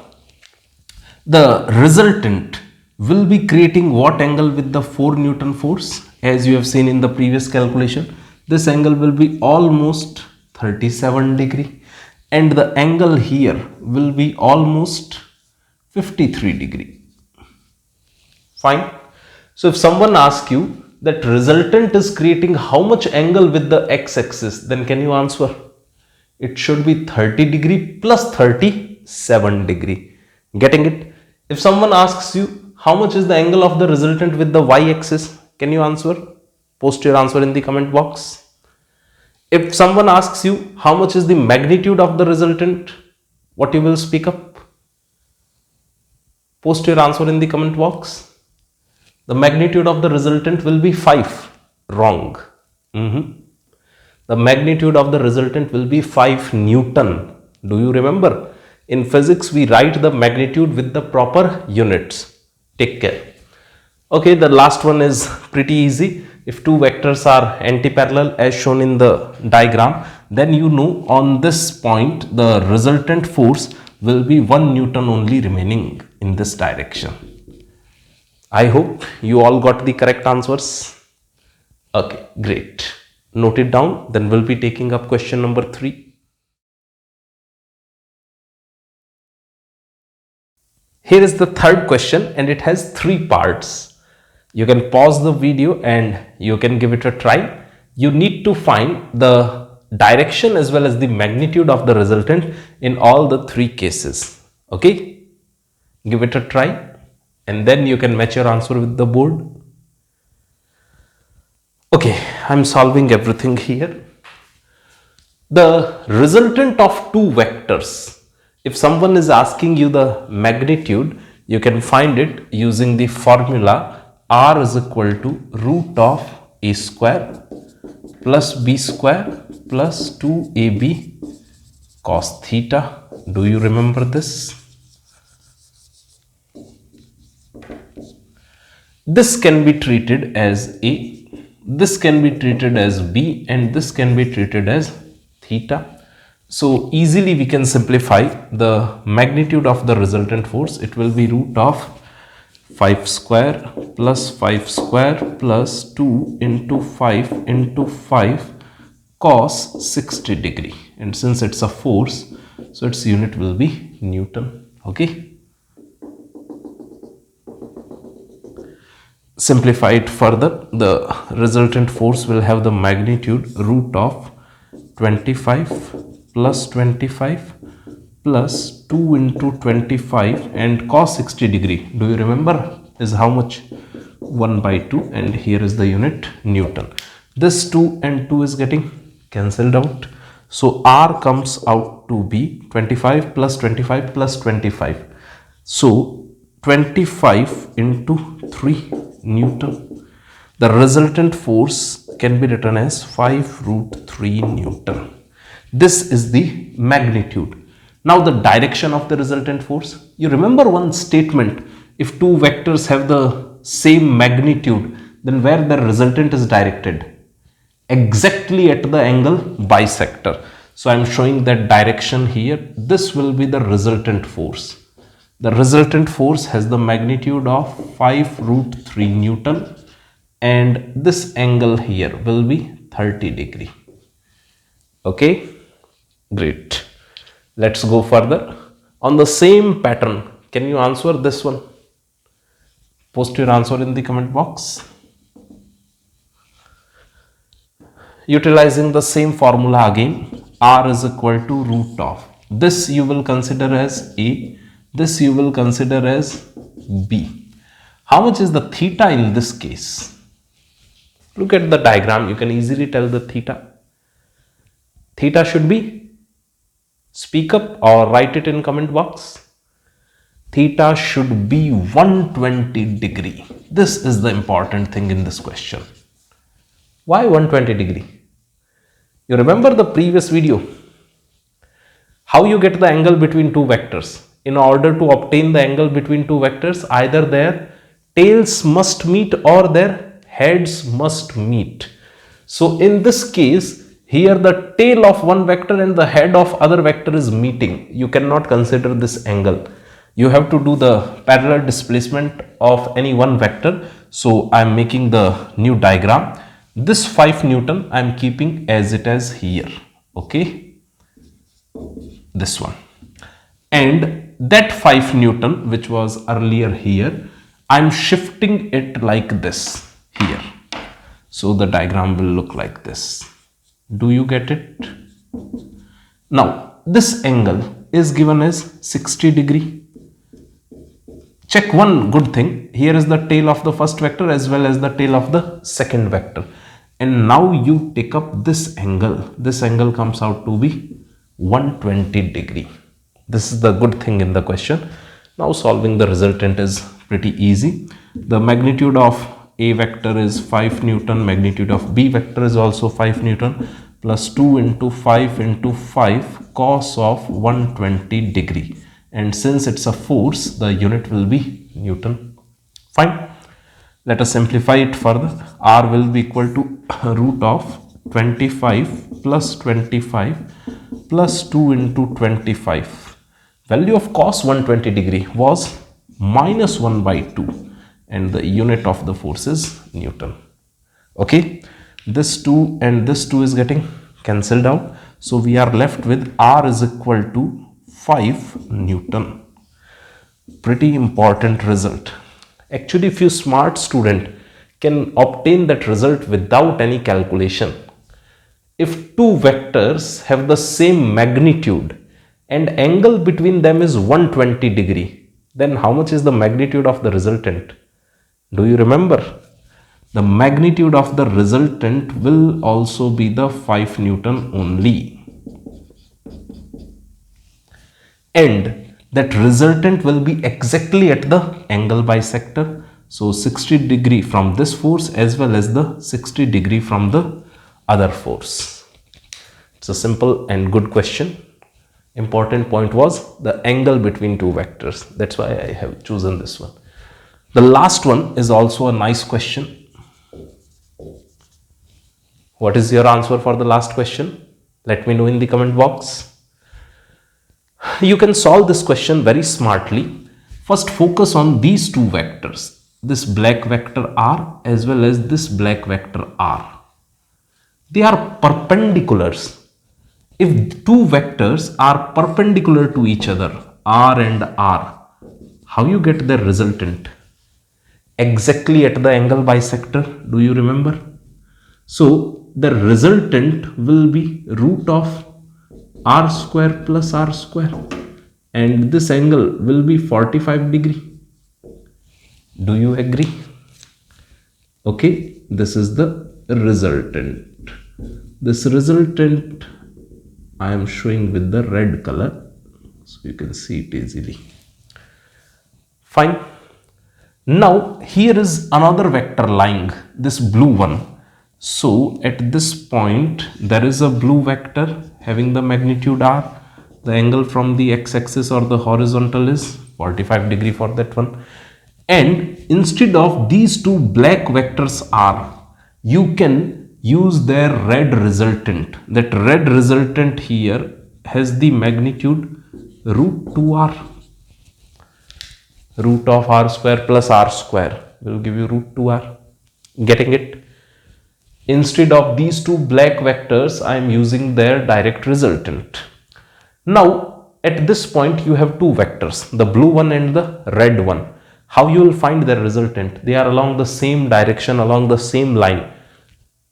the resultant will be creating what angle with the 4 Newton force? As you have seen in the previous calculation, this angle will be almost 37 degree. and the angle here will be almost 53 degree. Fine. So if someone asks you that resultant is creating how much angle with the x-axis, then can you answer? It should be 30 degree plus 37 degree. Getting it? If someone asks you how much is the angle of the resultant with the y-axis, can you answer? Post your answer in the comment box. If someone asks you how much is the magnitude of the resultant, what you will speak up? Post your answer in the comment box. The magnitude of the resultant will be 5. Wrong. The magnitude of the resultant will be 5 Newton. Do you remember? In physics, we write the magnitude with the proper units. Take care. Okay, the last one is pretty easy. If two vectors are antiparallel as shown in the diagram, then you know on this point the resultant force will be 1 Newton only remaining in this direction. I hope you all got the correct answers. Okay, great. Note it down, then we'll be taking up question number 3. Here is the third question and it has 3 parts. You can pause the video and you can give it a try. You need to find the direction as well as the magnitude of the resultant in all the 3 cases. Okay, give it a try and then you can match your answer with the board. Okay, I'm solving everything here. The resultant of 2 vectors, if someone is asking you the magnitude, you can find it using the formula r is equal to root of a square plus b square plus 2ab cos theta. Do you remember this? This can be treated as a, this can be treated as b, and this can be treated as theta. So easily we can simplify the magnitude of the resultant force. It will be root of 5 square plus 5 square plus 2 into 5 cos 60 degree. And since it's a force, so its unit will be Newton. Okay. Simplify it further. The resultant force will have the magnitude root of 25 plus 25 plus 2 into 25 and cos 60 degree. Do you remember is how much? 1 by 2, and here is the unit Newton. This 2 and 2 is getting cancelled out. So R comes out to be 25 plus 25 plus 25. So 25 into 3 Newton. The resultant force can be written as 5 root 3 Newton. This is the magnitude. Now the direction of the resultant force. You remember one statement, if 2 vectors have the same magnitude, then where the resultant is directed? Exactly at the angle bisector. So I am showing that direction here. This will be the resultant force. The resultant force has the magnitude of 5 root 3 Newton, and this angle here will be 30 degree. Okay, great. Let's go further. On the same pattern, can you answer this one? Post your answer in the comment box. Utilizing the same formula again, R is equal to root of. This you will consider as A. This you will consider as B. How much is the theta in this case? Look at the diagram. You can easily tell the theta. Theta should be, speak up or write it in comment box. Theta should be 120 degree. This is the important thing in this question. Why 120 degree? You remember the previous video? How you get the angle between 2 vectors? In order to obtain the angle between 2 vectors, either their tails must meet or their heads must meet. So in this case, here the tail of one vector and the head of other vector is meeting. You cannot consider this angle. You have to do the parallel displacement of any one vector. So I am making the new diagram. This 5 Newton I am keeping as it is here. Okay. this one, and that 5 Newton which was earlier here, I'm shifting it like this here. So the diagram will look like this. Do you get it? Now this angle is given as 60 degree. Check one good thing. Here is the tail of the first vector as well as the tail of the second vector. And now you take up this angle. This angle comes out to be 120 degree. This is the good thing in the question. Now solving the resultant is pretty easy. The magnitude of A vector is 5 Newton. Magnitude of B vector is also 5 Newton. Plus 2 into 5 into 5 cos of 120 degree. And since it's a force, the unit will be Newton. Fine. Let us simplify it further. R will be equal to root of 25 plus 25 plus 2 into 25. Value of cos 120 degree was minus 1 by 2 and the unit of the force is Newton. Okay. This 2 and this 2 is getting cancelled out. So we are left with R is equal to 5 Newton. Pretty important result. Actually, if you smart student can obtain that result without any calculation. If two vectors have the same magnitude and angle between them is 120 degree, then how much is the magnitude of the resultant? Do you remember? The magnitude of the resultant will also be the 5 Newton only. And that resultant will be exactly at the angle bisector. So 60 degree from this force as well as the 60 degree from the other force. It's a simple and good question. Important point was the angle between two vectors. That's why I have chosen this one. The last one is also a nice question. What is your answer for the last question? Let me know in the comment box. You can solve this question very smartly. First, focus on these two vectors, this black vector r as well as this black vector r. They are perpendiculars. If two vectors are perpendicular to each other, r and r, how you get the resultant? Exactly at the angle bisector. Do you remember? So the resultant will be root of r square plus r square, and this angle will be 45 degree. Do you agree? Okay, this is the resultant. This resultant I am showing with the red color so you can see it easily. Fine. Now here is another vector lying, this blue one. So at this point there is a blue vector having the magnitude r. The angle from the x-axis or the horizontal is 45 degree for that one. And instead of these two black vectors r, you can use their red resultant. That red resultant here has the magnitude root 2r. Root of r square plus r square will give you root 2r. Getting it? Instead of these two black vectors, I am using their direct resultant. Now, at this point, you have two vectors, the blue one and the red one. How you will find their resultant? They are along the same direction, along the same line.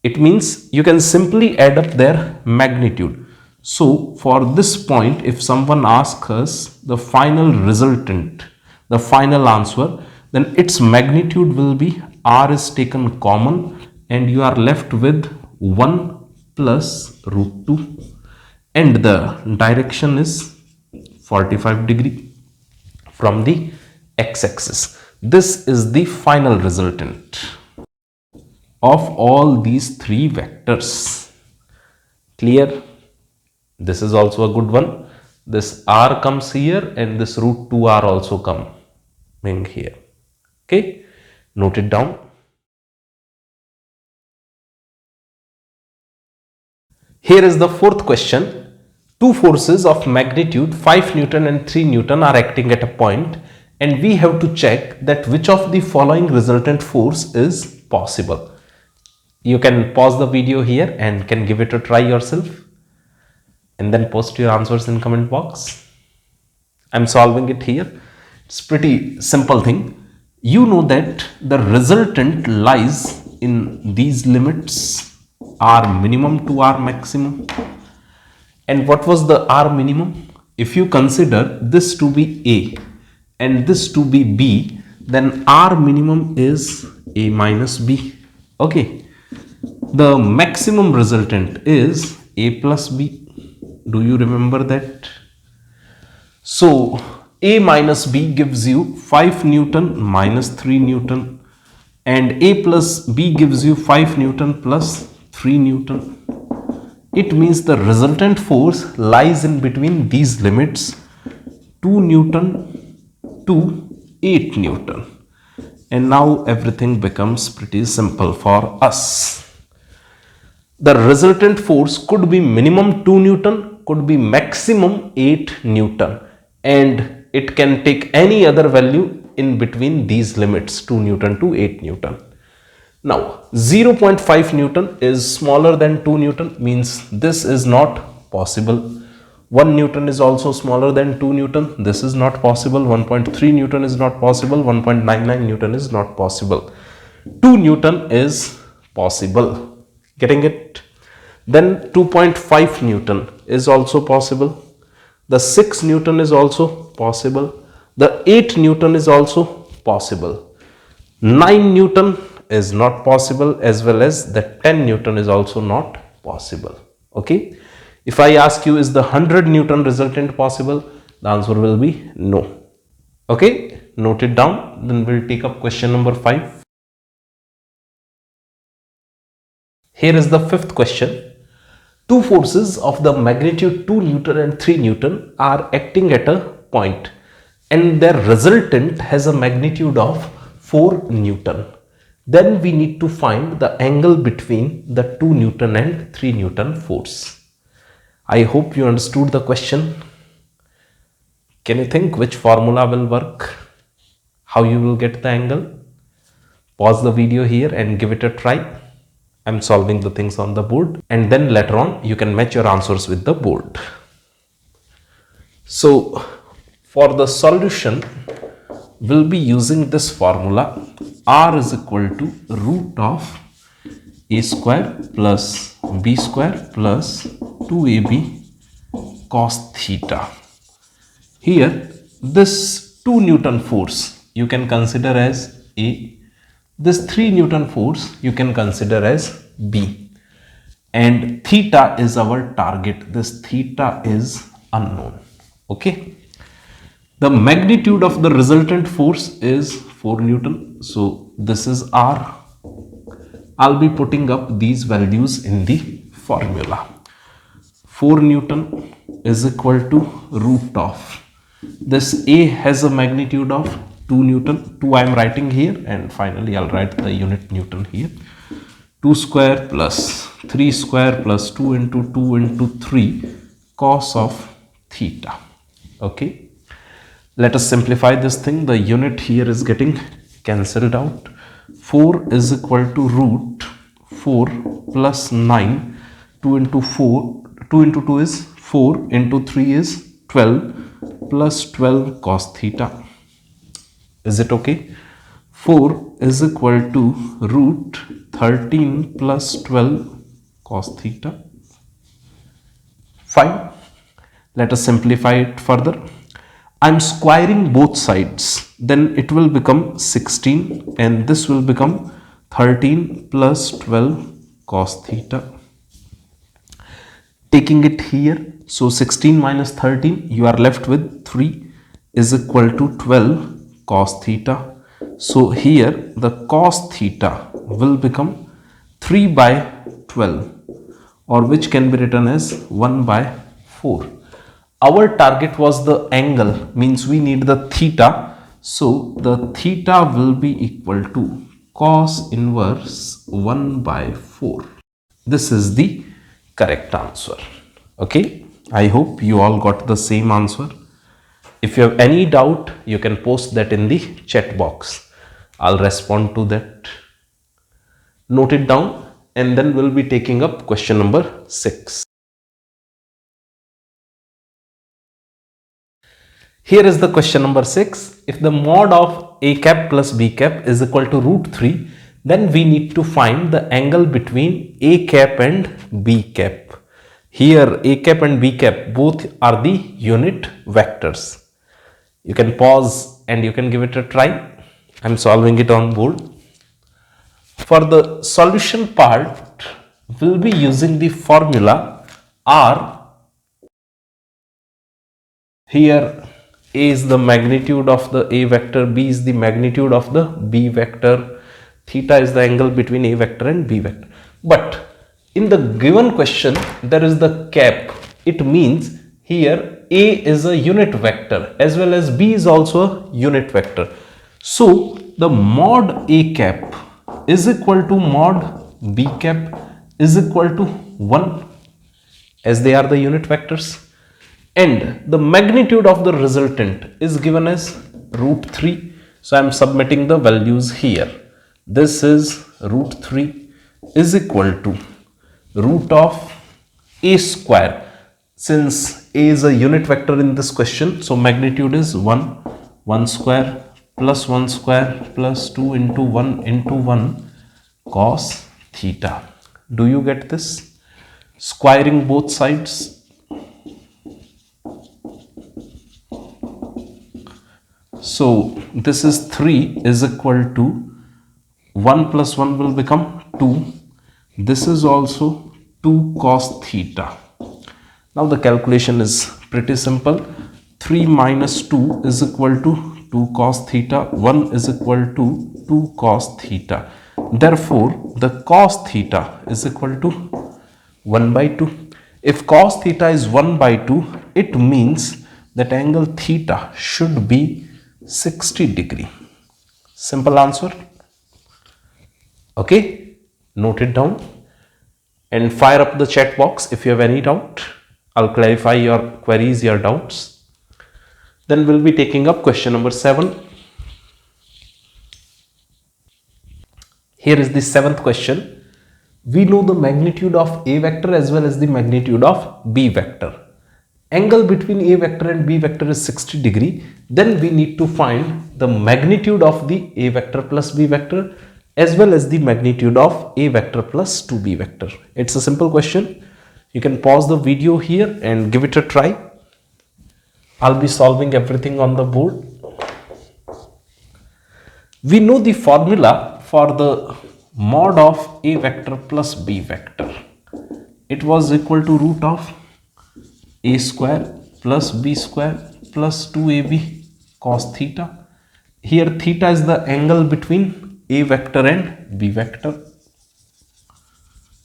It means you can simply add up their magnitude. So, for this point, if someone asks us the final resultant, the final answer, then its magnitude will be r is taken common, and you are left with 1 plus root 2 and the direction is 45 degree from the x-axis. This is the final resultant of all these three vectors. Clear? This is also a good one. This r comes here and this root 2r also coming here. Okay, note it down. Here is the fourth question. Two forces of magnitude 5 Newton and 3 Newton are acting at a point, and we have to check that which of the following resultant force is possible. You can pause the video here and can give it a try yourself. and then post your answers in comment box. I'm solving it here. It's pretty simple thing. You know that the resultant lies in these limits, R minimum to R maximum. And what was the R minimum? If you consider this to be A and this to be B, then R minimum is A minus B. Okay. The maximum resultant is A plus B. Do you remember that? So A minus B gives you 5 Newton minus 3 Newton, and A plus B gives you 5 Newton plus 3 Newton. It means the resultant force lies in between these limits, 2 Newton to 8 Newton. And now everything becomes pretty simple for us. The resultant force could be minimum 2 Newton, could be maximum 8 Newton, and it can take any other value in between these limits, 2 Newton to 8 Newton. Now 0.5 Newton is smaller than 2 Newton, means this is not possible. 1 Newton is also smaller than 2 Newton. This is not possible. 1.3 Newton is not possible. 1.99 Newton is not possible. 2 Newton is possible. Getting it? Then 2.5 Newton is also possible. The 6 Newton is also possible. The 8 Newton is also possible. 9 Newton is not possible, as well as the 10 Newton is also not possible. Okay. If I ask you, is the 100 Newton resultant possible? The answer will be no. Okay. Note it down. Then we'll take up question number 5. Here is the 5th question. Two forces of the magnitude 2 Newton and 3 Newton are acting at a point, and their resultant has a magnitude of 4 Newton. Then we need to find the angle between the 2 Newton and 3 Newton force. I hope you understood the question. Can you think which formula will work? How you will get the angle? Pause the video here and give it a try. I'm solving the things on the board, and then later on you can match your answers with the board. So for the solution, we'll be using this formula. R is equal to root of A square plus B square plus 2AB cos theta. Here, this 2 Newton force you can consider as A. This 3 Newton force you can consider as B. And theta is our target. This theta is unknown. Okay. The magnitude of the resultant force is 4 Newton. So this is R. I'll be putting up these values in the formula. 4 Newton is equal to root of. This A has a magnitude of 2 Newton. 2 I am writing here, and finally I'll write the unit Newton here. 2 square plus 3 square plus 2 into 2 into 3 cos of theta. Okay. Let us simplify this thing. The unit here is getting cancelled out. 4 is equal to root 4 plus 9. 2 into 4, 2 into 2 is 4, into 3 is 12, plus 12 cos theta. Is it okay? 4 is equal to root 13 plus 12 cos theta. Fine. Let us simplify it further. I'm squaring both sides, then it will become 16, and this will become 13 plus 12 cos theta. Taking it here, so 16 minus 13, you are left with 3 is equal to 12 cos theta. So here the cos theta will become 3 by 12, or which can be written as 1 by 4. Our target was the angle, means we need the theta. So the theta will be equal to cos inverse 1 by 4. This is the correct answer. Okay. I hope you all got the same answer. If you have any doubt, you can post that in the chat box. I'll respond to that. Note it down, and then we'll be taking up question number 6. Here is the question number 6. If the mod of a cap plus b cap is equal to root 3, then we need to find the angle between a cap and b cap. Here a cap and b cap both are the unit vectors. You can pause and you can give it a try. I am solving it on board. For the solution part, we'll be using the formula R. Here A is the magnitude of the A vector, B is the magnitude of the B vector, theta is the angle between A vector and B vector. But in the given question, there is the cap. It means here A is a unit vector as well as B is also a unit vector. So the mod A cap is equal to mod B cap is equal to 1 as they are the unit vectors. And the magnitude of the resultant is given as root 3. So I am submitting the values here. This is root 3 is equal to root of a square. Since a is a unit vector in this question, so magnitude is 1 square plus 1 square plus 2 into 1 cos theta. Do you get this? Squaring both sides. So this is 3 is equal to 1 plus 1 will become 2. This is also 2 cos theta. Now the calculation is pretty simple. 3 minus 2 is equal to 2 cos theta. 1 is equal to 2 cos theta. Therefore, the cos theta is equal to 1 by 2. If cos theta is 1 by 2, it means that angle theta should be 60 degree. Simple answer. Okay, note it down and fire up the chat box if you have any doubt. I'll clarify your queries, your doubts. Then we'll be taking up question number 7. Here is the 7th question. We know the magnitude of A vector as well as the magnitude of B vector. Angle between A vector and B vector is 60 degree. Then we need to find the magnitude of the A vector plus B vector as well as the magnitude of A vector plus 2B vector. It's a simple question. You can pause the video here and give it a try. I'll be solving everything on the board. We know the formula for the mod of A vector plus B vector. It was equal to root of A square plus B square plus 2AB cos theta. Here theta is the angle between A vector and B vector.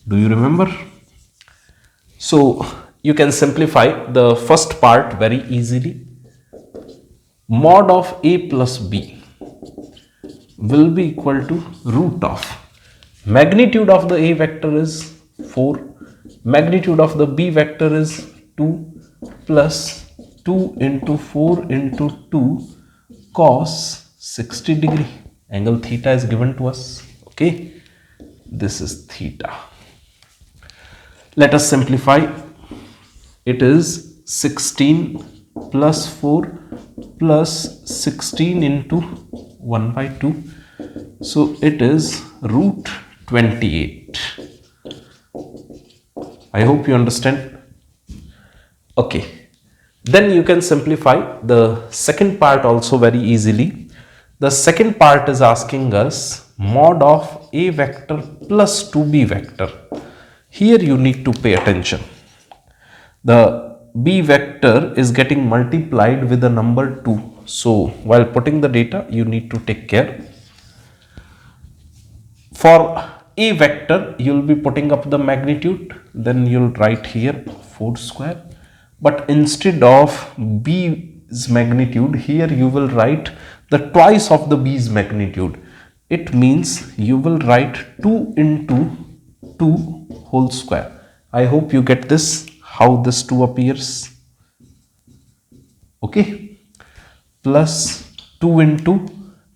Do you remember? So you can simplify the first part very easily. Mod of A plus B will be equal to root of magnitude of the A vector is 4, magnitude of the B vector is 2 plus 2 into 4 into 2 cos 60 degree. Angle theta is given to us. Okay, this is theta. Let us simplify. It is 16 plus 4 plus 16 into 1 by 2. So it is root 28. I hope you understand. Okay, then you can simplify the second part also very easily. The second part is asking us mod of A vector plus 2B vector. Here you need to pay attention. The B vector is getting multiplied with the number 2. So while putting the data, you need to take care. For A vector, you will be putting up the magnitude. Then you will write here 4 square. But instead of B's magnitude, here you will write the twice of the B's magnitude. It means you will write 2 into 2 whole square. I hope you get this, how this 2 appears. Okay. Plus 2 into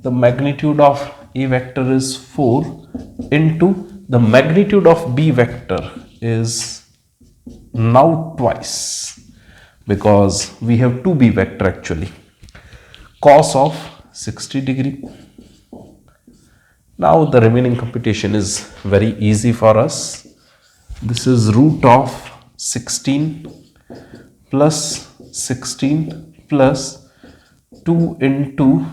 the magnitude of A vector is 4 into the magnitude of B vector is now twice, because we have 2B vector actually. cos of 60 degree. Now the remaining computation is very easy for us. This is root of 16 plus 16 plus 2 into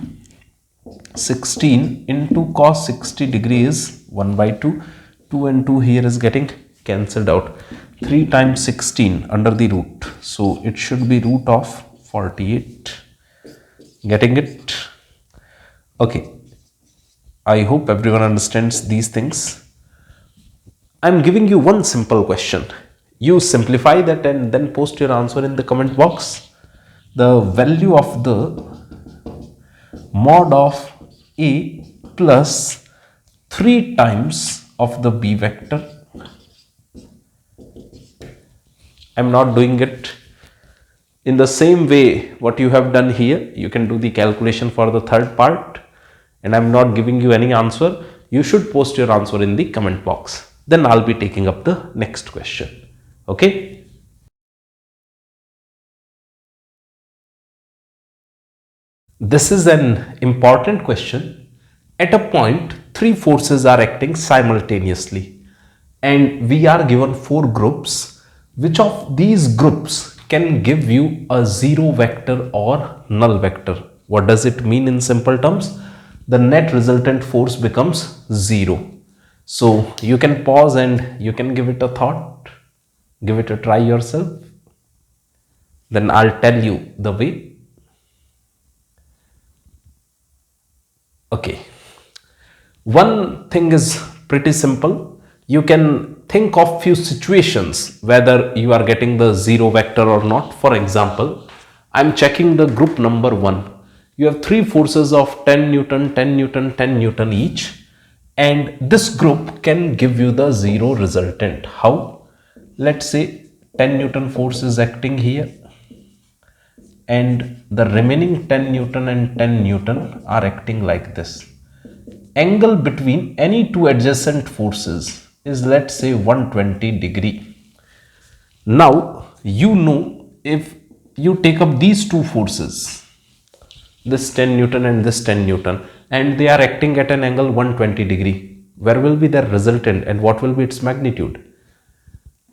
16 into cos 60 degree is 1 by 2. 2 and 2 here is getting cancelled out. 3 times 16 under the root. So it should be root of 48. Getting it? Okay. I hope everyone understands these things. I'm giving you one simple question. You simplify that and then post your answer in the comment box. The value of the mod of A plus 3 times of the B vector. I'm not doing it in the same way what you have done here. You can do the calculation for the third part, and I'm not giving you any answer. You should post your answer in the comment box. Then I'll be taking up the next question. Okay. This is an important question. At a point, 3 forces are acting simultaneously, and we are given 4 groups. Which of these groups can give you a zero vector or null vector? What does it mean in simple terms? The net resultant force becomes 0. So you can pause and you can give it a thought, give it a try yourself. Then I'll tell you the way. Okay. One thing is pretty simple. You can think of few situations whether you are getting the zero vector or not. For example, I'm checking the group number 1. You have 3 forces of 10 Newton, 10 Newton, 10 Newton each, and this group can give you the zero resultant. How? Let's say 10 Newton force is acting here, and the remaining 10 Newton and 10 Newton are acting like this. Angle between any 2 adjacent forces is, let's say, 120 degree. Now you know, if you take up these 2 forces, this 10 Newton and this 10 Newton, and they are acting at an angle 120 degree, where will be their resultant and what will be its magnitude?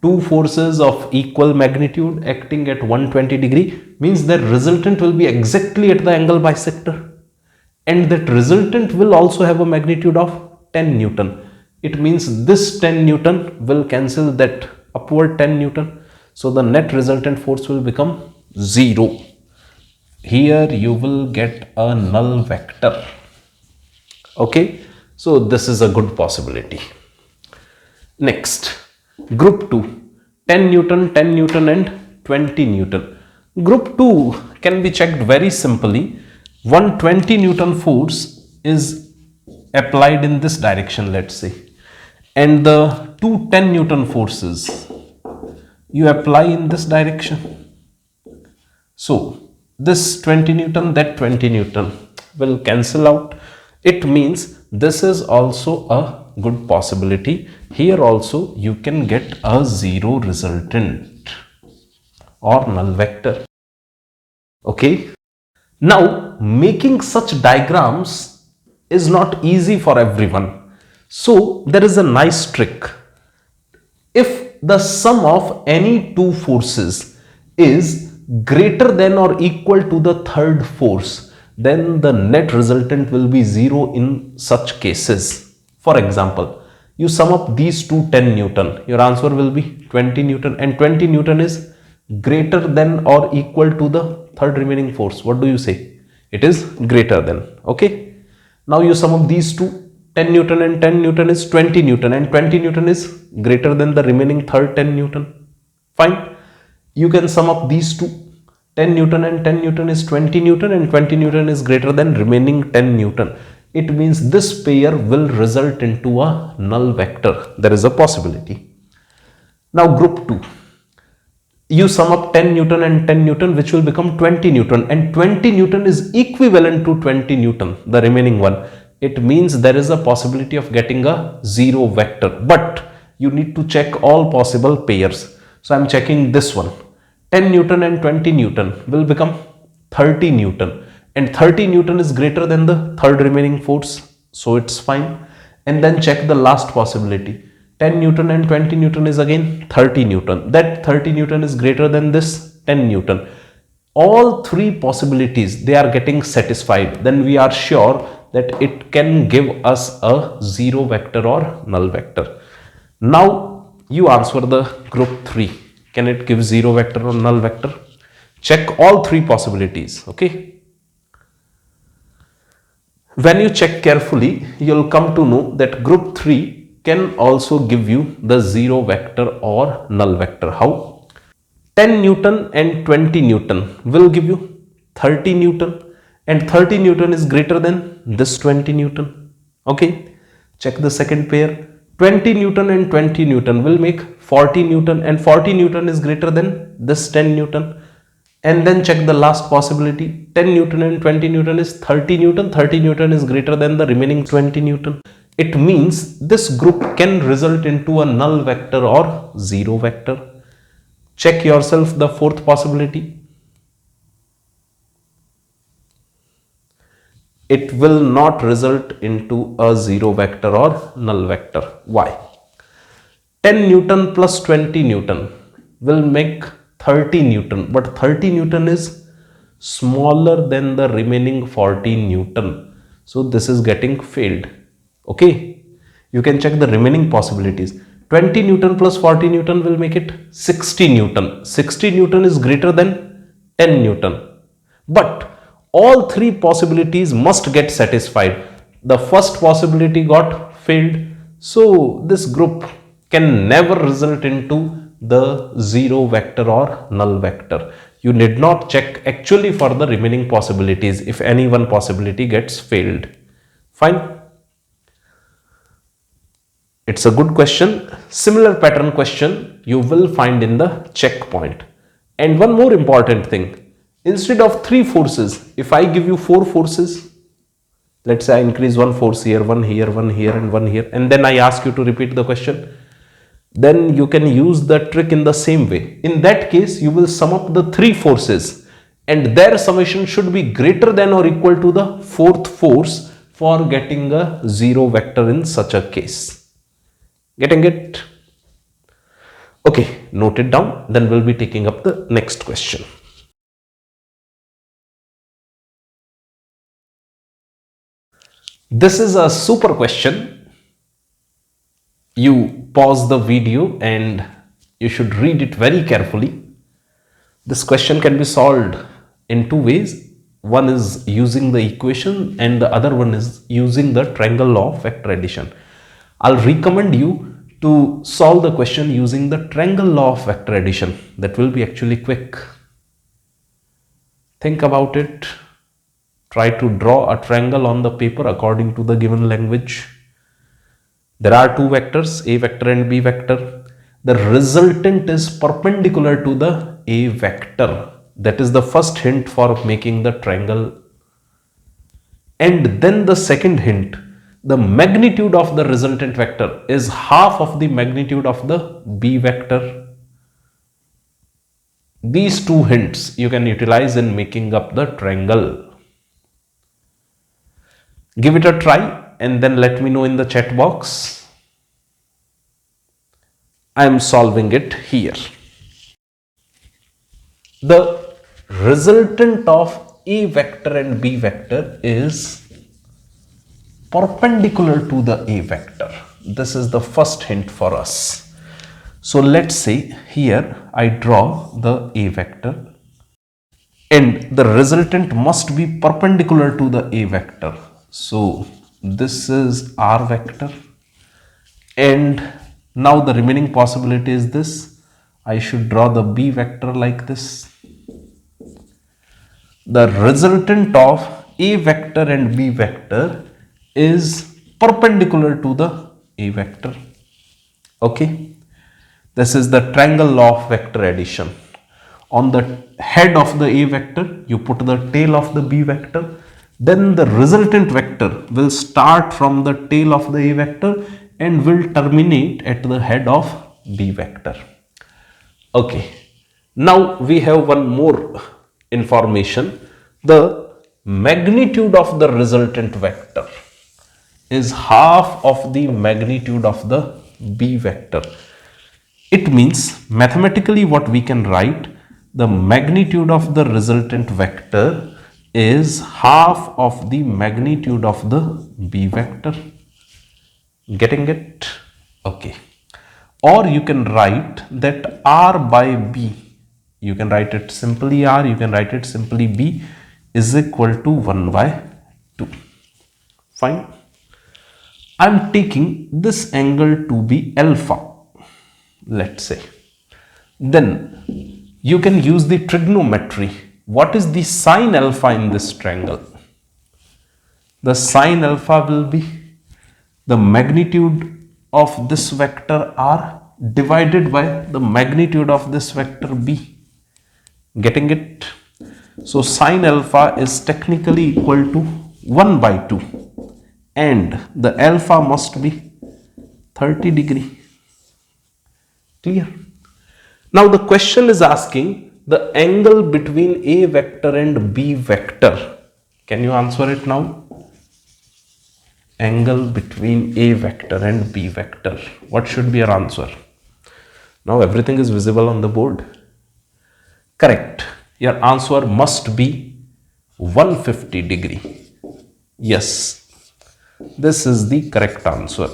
2 forces of equal magnitude acting at 120 degree means their resultant will be exactly at the angle bisector, and that resultant will also have a magnitude of 10 Newton. It means this 10 Newton will cancel that upward 10 Newton. So the net resultant force will become 0. Here you will get a null vector. Okay. So this is a good possibility. Next, group 2. 10 Newton, 10 Newton and 20 Newton. Group 2 can be checked very simply. 120 Newton force is applied in this direction, let's say, and the 2 10 Newton forces you apply in this direction. So this 20 Newton, that 20 Newton will cancel out. It means this is also a good possibility. Here also you can get a zero resultant or null vector. Okay. Now making such diagrams is not easy for everyone. So there is a nice trick. If the sum of any 2 forces is greater than or equal to the third force, then the net resultant will be 0 in such cases. For example, you sum up these 2 10 Newton, your answer will be 20 Newton, and 20 Newton is greater than or equal to the third remaining force. What do you say? It is greater than. Okay. Now you sum up these 2, 10 Newton and 10 Newton is 20 Newton, and 20 Newton is greater than the remaining third 10 Newton. Fine. You can sum up these 2, 10 Newton and 10 Newton is 20 Newton, and 20 Newton is greater than remaining 10 Newton. It means this pair will result into a null vector. There is a possibility. Now group 2. You sum up 10 Newton and 10 Newton, which will become 20 Newton, and 20 Newton is equivalent to 20 Newton, the remaining one. It means there is a possibility of getting a zero vector, but you need to check all possible pairs. So I am checking this one. 10 Newton and 20 Newton will become 30 Newton, and 30 Newton is greater than the third remaining force, so it's fine. And then check the last possibility. 10 Newton and 20 Newton is again 30 Newton. That 30 Newton is greater than this 10 Newton. All three possibilities, they are getting satisfied. Then we are sure that it can give us a zero vector or null vector. Now you answer the group 3. Can it give zero vector or null vector? Check all three possibilities. Okay. When you check carefully, you'll come to know that group 3 can also give you the zero vector or null vector. How? 10 Newton and 20 Newton will give you 30 Newton, and 30 Newton is greater than this 20 Newton. Okay. Check the second pair. 20 Newton and 20 Newton will make 40 Newton, and 40 Newton is greater than this 10 Newton. And then check the last possibility. 10 Newton and 20 Newton is 30 Newton. 30 Newton is greater than the remaining 20 Newton. It means this group can result into a null vector or zero vector. Check yourself the fourth possibility. It will not result into a zero vector or null vector. Why? 10 Newton plus 20 Newton will make 30 Newton, but 30 Newton is smaller than the remaining 40 Newton. So this is getting failed. Okay. You can check the remaining possibilities. 20 Newton plus 40 Newton will make it 60 Newton. 60 Newton is greater than 10 Newton. But all three possibilities must get satisfied. The first possibility got failed. So this group can never result into the zero vector or null vector. You need not check actually for the remaining possibilities if any one possibility gets failed. Fine. It's a good question. Similar pattern question you will find in the checkpoint. And one more important thing, instead of 3 forces, if I give you 4 forces, let's say I increase one force here, one here, one here, and one here, and then I ask you to repeat the question, then you can use the trick in the same way. In that case, you will sum up the 3 forces and their summation should be greater than or equal to the 4th force for getting a zero vector in such a case. Getting it? Okay, note it down. Then we'll be taking up the next question. This is a super question. You pause the video and you should read it very carefully. This question can be solved in 2 ways. One is using the equation and the other one is using the triangle law of vector addition. I'll recommend you to solve the question using the triangle law of vector addition. That will be actually quick. Think about it. Try to draw a triangle on the paper according to the given language. There are 2 vectors, A vector and B vector. The resultant is perpendicular to the A vector. That is the first hint for making the triangle. And then the second hint, the magnitude of the resultant vector is half of the magnitude of the B vector. These 2 hints you can utilize in making up the triangle. Give it a try and then let me know in the chat box. I am solving it here. The resultant of A vector and B vector is perpendicular to the A vector. This is the first hint for us. So let's say here I draw the A vector and the resultant must be perpendicular to the A vector. So this is R vector, and now the remaining possibility is this. I should draw the B vector like this. The resultant of A vector and B vector is perpendicular to the A vector. Okay, this is the triangle law of vector addition. On the head of the A vector, you put the tail of the B vector. Then the resultant vector will start from the tail of the A vector and will terminate at the head of B vector. Okay, now we have one more information. The magnitude of the resultant vector is half of the magnitude of the B vector. It means mathematically what we can write, the magnitude of the resultant vector is half of the magnitude of the B vector. Getting it? Okay. Or you can write that R by B, you can write it simply R, you can write it simply B, is equal to 1 by 2. Fine. I am taking this angle to be alpha, let's say. Then you can use the trigonometry. What is the sine alpha in this triangle? The sine alpha will be the magnitude of this vector R divided by the magnitude of this vector B. Getting it? So sine alpha is technically equal to 1 by 2 and the alpha must be 30 degree. Clear? Now the question is asking the angle between A vector and B vector. Can you answer it now? Angle between A vector and B vector. What should be your answer? Now everything is visible on the board. Correct. Your answer must be 150 degree. Yes, this is the correct answer.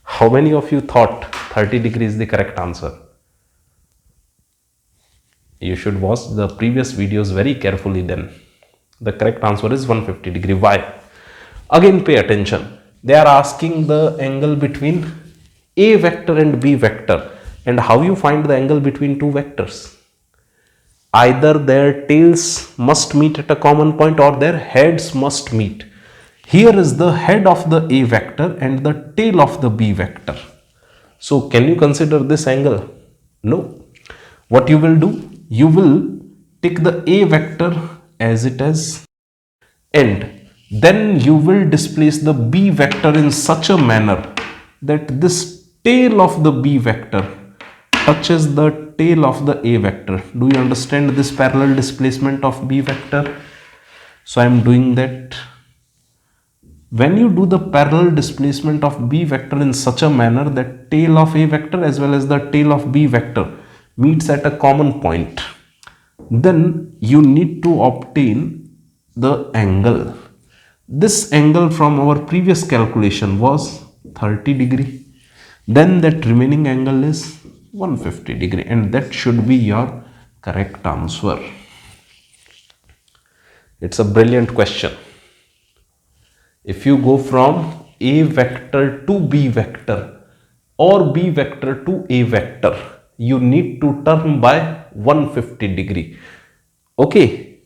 How many of you thought 30 degree is the correct answer? You should watch the previous videos very carefully then. The correct answer is 150 degree. Why? Again pay attention. They are asking the angle between A vector and B vector. And how you find the angle between two vectors? Either their tails must meet at a common point or their heads must meet. Here is the head of the A vector and the tail of the B vector. So can you consider this angle? No. What you will do? You will take the A vector as it is and then you will displace the B vector in such a manner that this tail of the B vector touches the tail of the A vector. Do you understand this parallel displacement of B vector? So I am doing that. When you do the parallel displacement of B vector in such a manner that tail of A vector as well as the tail of B vector meets at a common point, then you need to obtain the angle. This angle from our previous calculation was 30 degree. Then that remaining angle is 150 degree and that should be your correct answer. It's a brilliant question. If you go from A vector to B vector or B vector to A vector, you need to turn by 150 degree. Okay.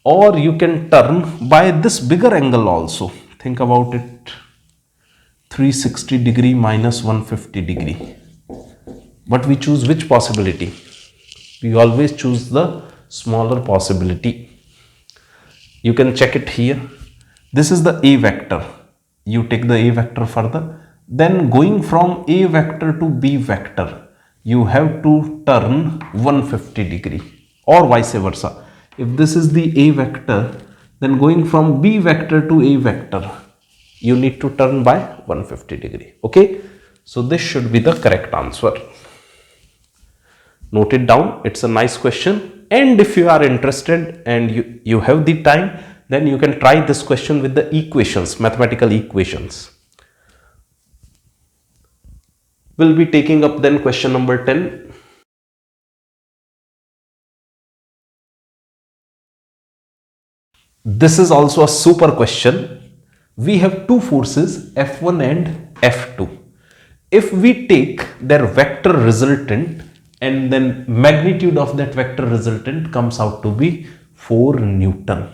Or you can turn by this bigger angle also. Think about it. 360 degree minus 150 degree. But we choose which possibility? We always choose the smaller possibility. You can check it here. This is the A vector. You take the A vector further. Then going from A vector to B vector, you have to turn 150 degree or vice versa. If this is the A vector, then going from B vector to A vector, you need to turn by 150 degree. Okay. So this should be the correct answer. Note it down. It's a nice question. And if you are interested and you have the time, then you can try this question with the equations, mathematical equations. We'll be taking up then question number 10. This is also a super question. We have two forces F1 and F2. If we take their vector resultant and then magnitude of that vector resultant comes out to be 4 Newton.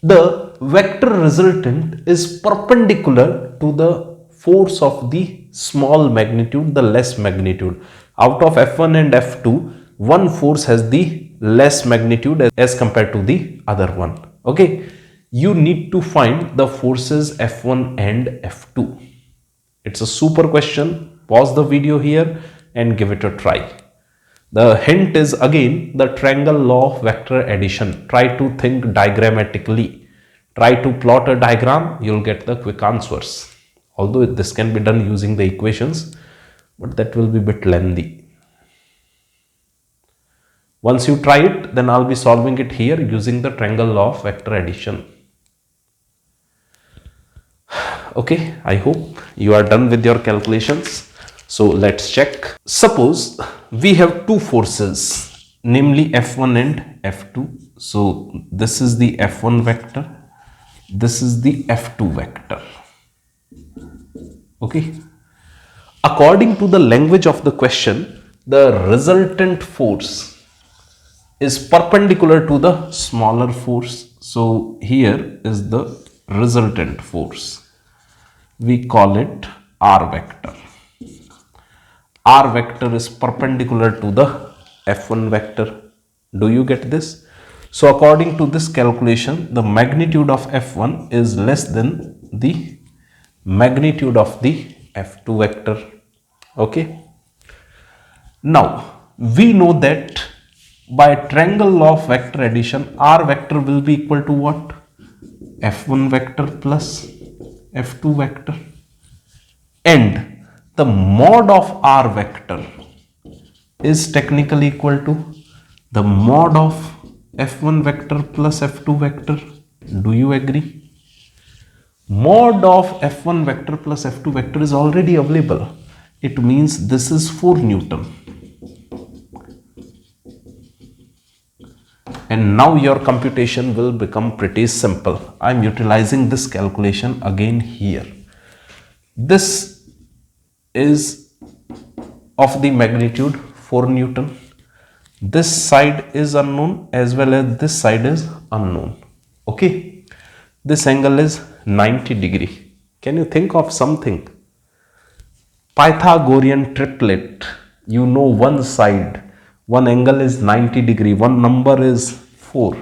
The vector resultant is perpendicular to the force of the small magnitude, the less magnitude. Out of F1 and F2, one force has the less magnitude as compared to the other one. Okay, you need to find the forces F1 and F2. It's a super question. Pause the video here and give it a try. The hint is again the triangle law of vector addition. Try to think diagrammatically. Try to plot a diagram, you'll get the quick answers. Although this can be done using the equations, but that will be a bit lengthy. Once you try it, then I'll be solving it here using the triangle law of vector addition. Okay, I hope you are done with your calculations. So let's check. Suppose we have two forces, namely F1 and F2. So this is the F1 vector, this is the F2 vector. Okay. According to the language of the question, the resultant force is perpendicular to the smaller force. So here is the resultant force. We call it R vector. R vector is perpendicular to the F1 vector. Do you get this? So according to this calculation, the magnitude of F1 is less than the magnitude of the F2 vector. Okay. Now we know that by triangle law of vector addition, R vector will be equal to what? F1 vector plus F2 vector, and the mod of R vector is technically equal to the mod of F1 vector plus F2 vector. Do you agree? Mod of F1 vector plus F2 vector is already available. It means this is 4 Newton. And now your computation will become pretty simple. I am utilizing this calculation again here. This is of the magnitude 4 Newton. This side is unknown as well as this side is unknown. Okay. This angle is 90 degree. Can you think of something? Pythagorean triplet. You know one side, one angle is 90 degree, one number is 4.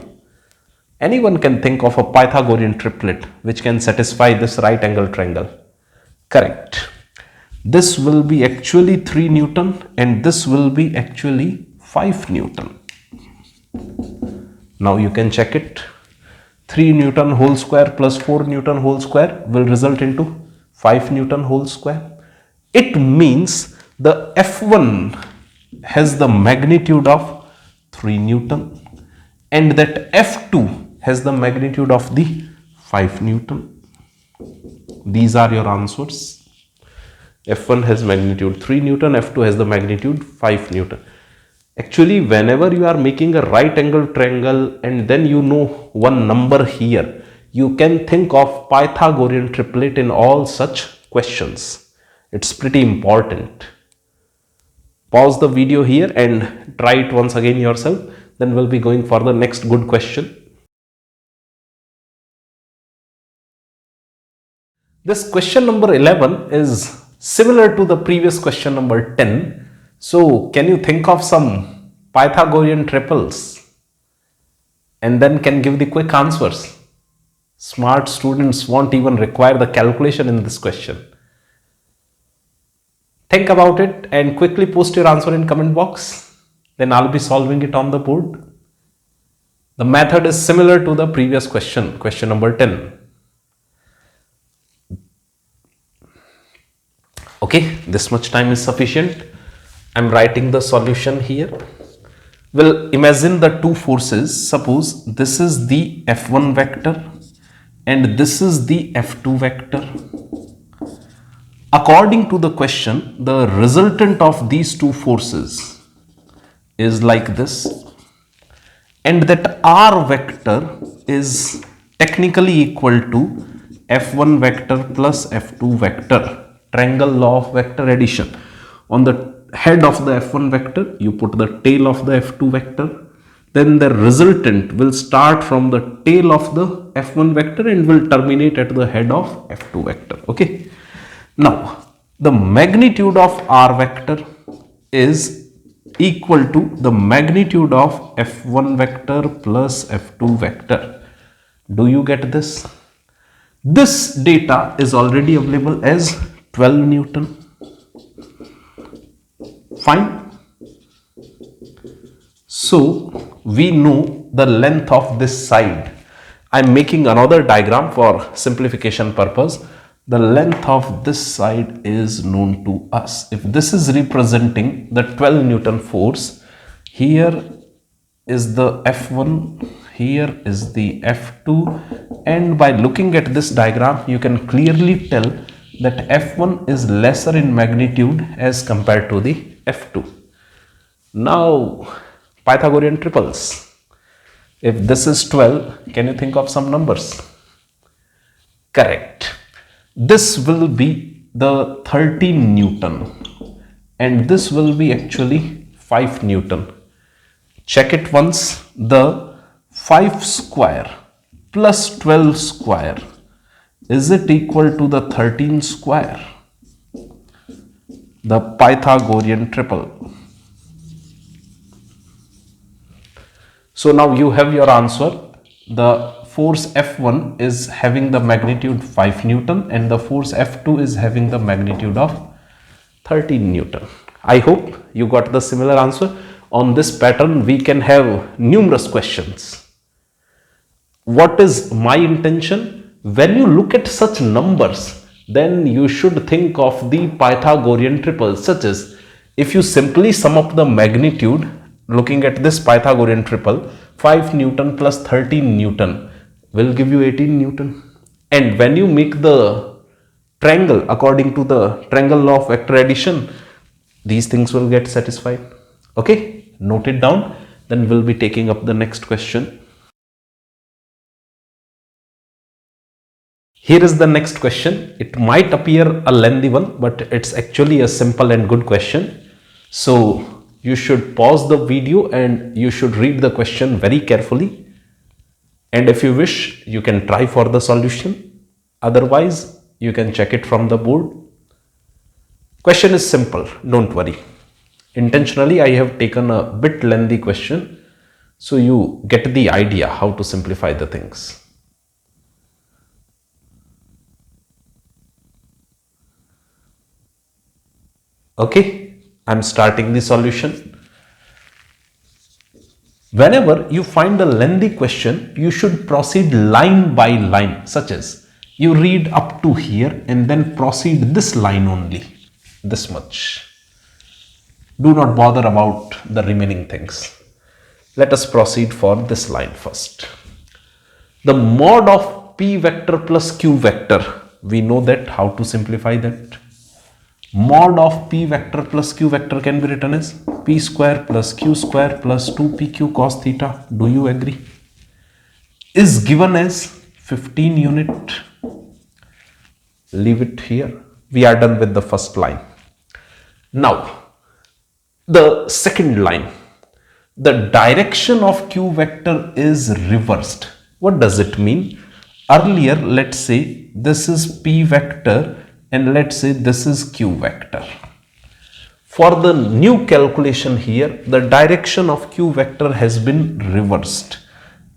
Anyone can think of a Pythagorean triplet which can satisfy this right angle triangle. Correct. This will be actually 3 Newton and this will be actually 5 Newton. Now you can check it. 3 Newton whole square plus 4 Newton whole square will result into 5 Newton whole square. It means the F1 has the magnitude of 3 Newton and that F2 has the magnitude of the 5 Newton. These are your answers. F1 has magnitude 3 Newton, F2 has the magnitude 5 Newton. Actually, whenever you are making a right angle triangle and then you know one number here, you can think of Pythagorean triplet in all such questions. It's pretty important. Pause the video here and try it once again yourself. Then we'll be going for the next good question. This question number 11 is similar to the previous question number 10. So can you think of some Pythagorean triples and then can give the quick answers? Smart students won't even require the calculation in this question. Think about it and quickly post your answer in comment box. Then I'll be solving it on the board. The method is similar to the previous question, question number 10. Okay, this much time is sufficient. I'm writing the solution here. We'll imagine the two forces. Suppose this is the F1 vector and this is the F2 vector. According to the question, the resultant of these two forces is like this, and that R vector is technically equal to F1 vector plus F2 vector, triangle law of vector addition. On the head of the F1 vector, you put the tail of the F2 vector, then the resultant will start from the tail of the F1 vector and will terminate at the head of F2 vector. Okay. Now, the magnitude of R vector is equal to the magnitude of F1 vector plus F2 vector. Do you get this? This data is already available as 12 Newton. Fine. So we know the length of this side. I'm making another diagram for simplification purpose. The length of this side is known to us. If this is representing the 12 Newton force, here is the F1, here is the F2, and by looking at this diagram, you can clearly tell that F1 is lesser in magnitude as compared to the F2. Now, Pythagorean triples. If this is 12, can you think of some numbers? Correct. This will be the 13 Newton and this will be actually 5 Newton. Check it once. The 5 square plus 12 square, is it equal to the 13 square? The Pythagorean triple. So now you have your answer. The force F1 is having the magnitude 5 Newton and the force F2 is having the magnitude of 13 Newton. I hope you got the similar answer. On this pattern, we can have numerous questions. What is my intention? When you look at such numbers, then you should think of the Pythagorean triples, such as if you simply sum up the magnitude, looking at this Pythagorean triple, 5 Newton plus 13 Newton will give you 18 Newton. And when you make the triangle according to the triangle law of vector addition, these things will get satisfied. Okay, note it down. Then we'll be taking up the next question. Here is the next question. It might appear a lengthy one, but it's actually a simple and good question. So you should pause the video and you should read the question very carefully. And if you wish, you can try for the solution. Otherwise, you can check it from the board. Question is simple, don't worry. Intentionally, I have taken a bit lengthy question so you get the idea how to simplify the things. Okay, I'm starting the solution. Whenever you find a lengthy question, you should proceed line by line, such as you read up to here and then proceed this line only, this much. Do not bother about the remaining things. Let us proceed for this line first. The mod of p vector plus q vector, we know that how to simplify that. Mod of p vector plus q vector can be written as p square plus q square plus 2pq cos theta. Do you agree? Is given as 15 unit. Leave it here. We are done with the first line. Now, the second line. The direction of q vector is reversed. What does it mean? Earlier, let's say this is p vector and let's say this is q vector. For the new calculation here, the direction of q vector has been reversed.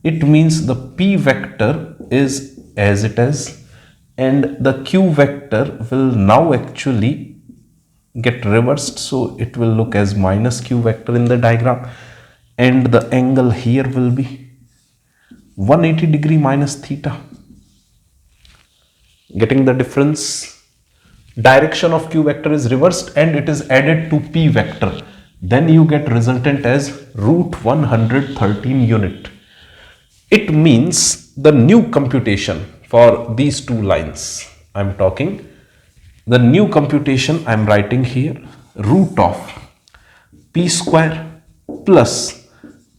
It means the p vector is as it is and the q vector will now actually get reversed. So it will look as minus q vector in the diagram and the angle here will be 180 degree minus theta. Getting the difference? Direction of q vector is reversed and it is added to p vector. Then you get resultant as root 113 unit. It means the new computation for these two lines I'm talking. The new computation I'm writing here, root of p square plus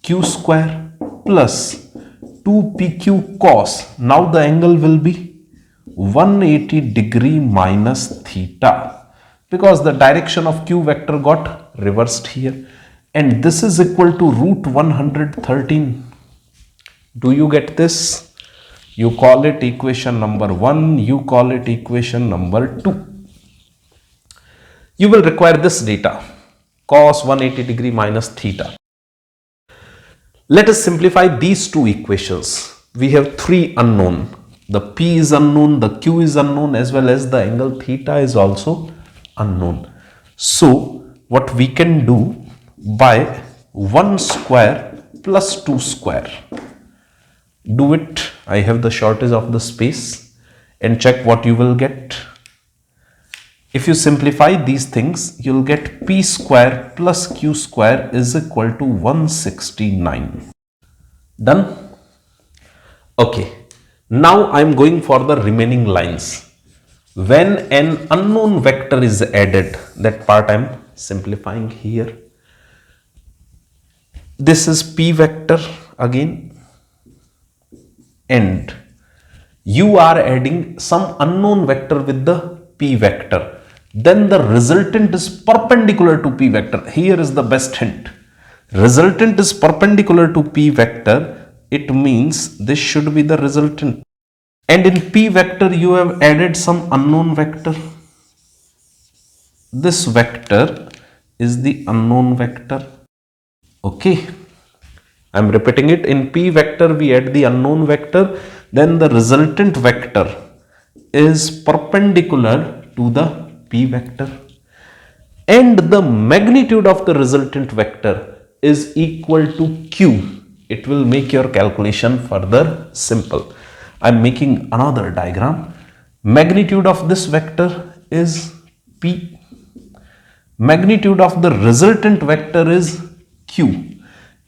q square plus 2pq cos. Now the angle will be 180 degree minus theta because the direction of q vector got reversed here and this is equal to root 113. Do you get this? You call it equation number 1, you call it equation number 2. You will require this data, cos 180 degree minus theta. Let us simplify these two equations. We have three unknown. The p is unknown, the q is unknown, as well as the angle theta is also unknown. So what we can do, by 1 square plus 2 square. Do it. I have the shortage of the space, and check what you will get. If you simplify these things, you'll get p square plus q square is equal to 169. Done? Okay. Now I'm going for the remaining lines. When an unknown vector is added, that part I'm simplifying here. This is p vector again, and you are adding some unknown vector with the p vector. Then the resultant is perpendicular to p vector. Here is the best hint. Resultant is perpendicular to p vector. It means this should be the resultant. And in p vector, you have added some unknown vector. This vector is the unknown vector. Okay. I'm repeating it. In p vector, we add the unknown vector. Then the resultant vector is perpendicular to the p vector. And the magnitude of the resultant vector is equal to q. It will make your calculation further simple. I'm making another diagram. Magnitude of this vector is p. Magnitude of the resultant vector is q.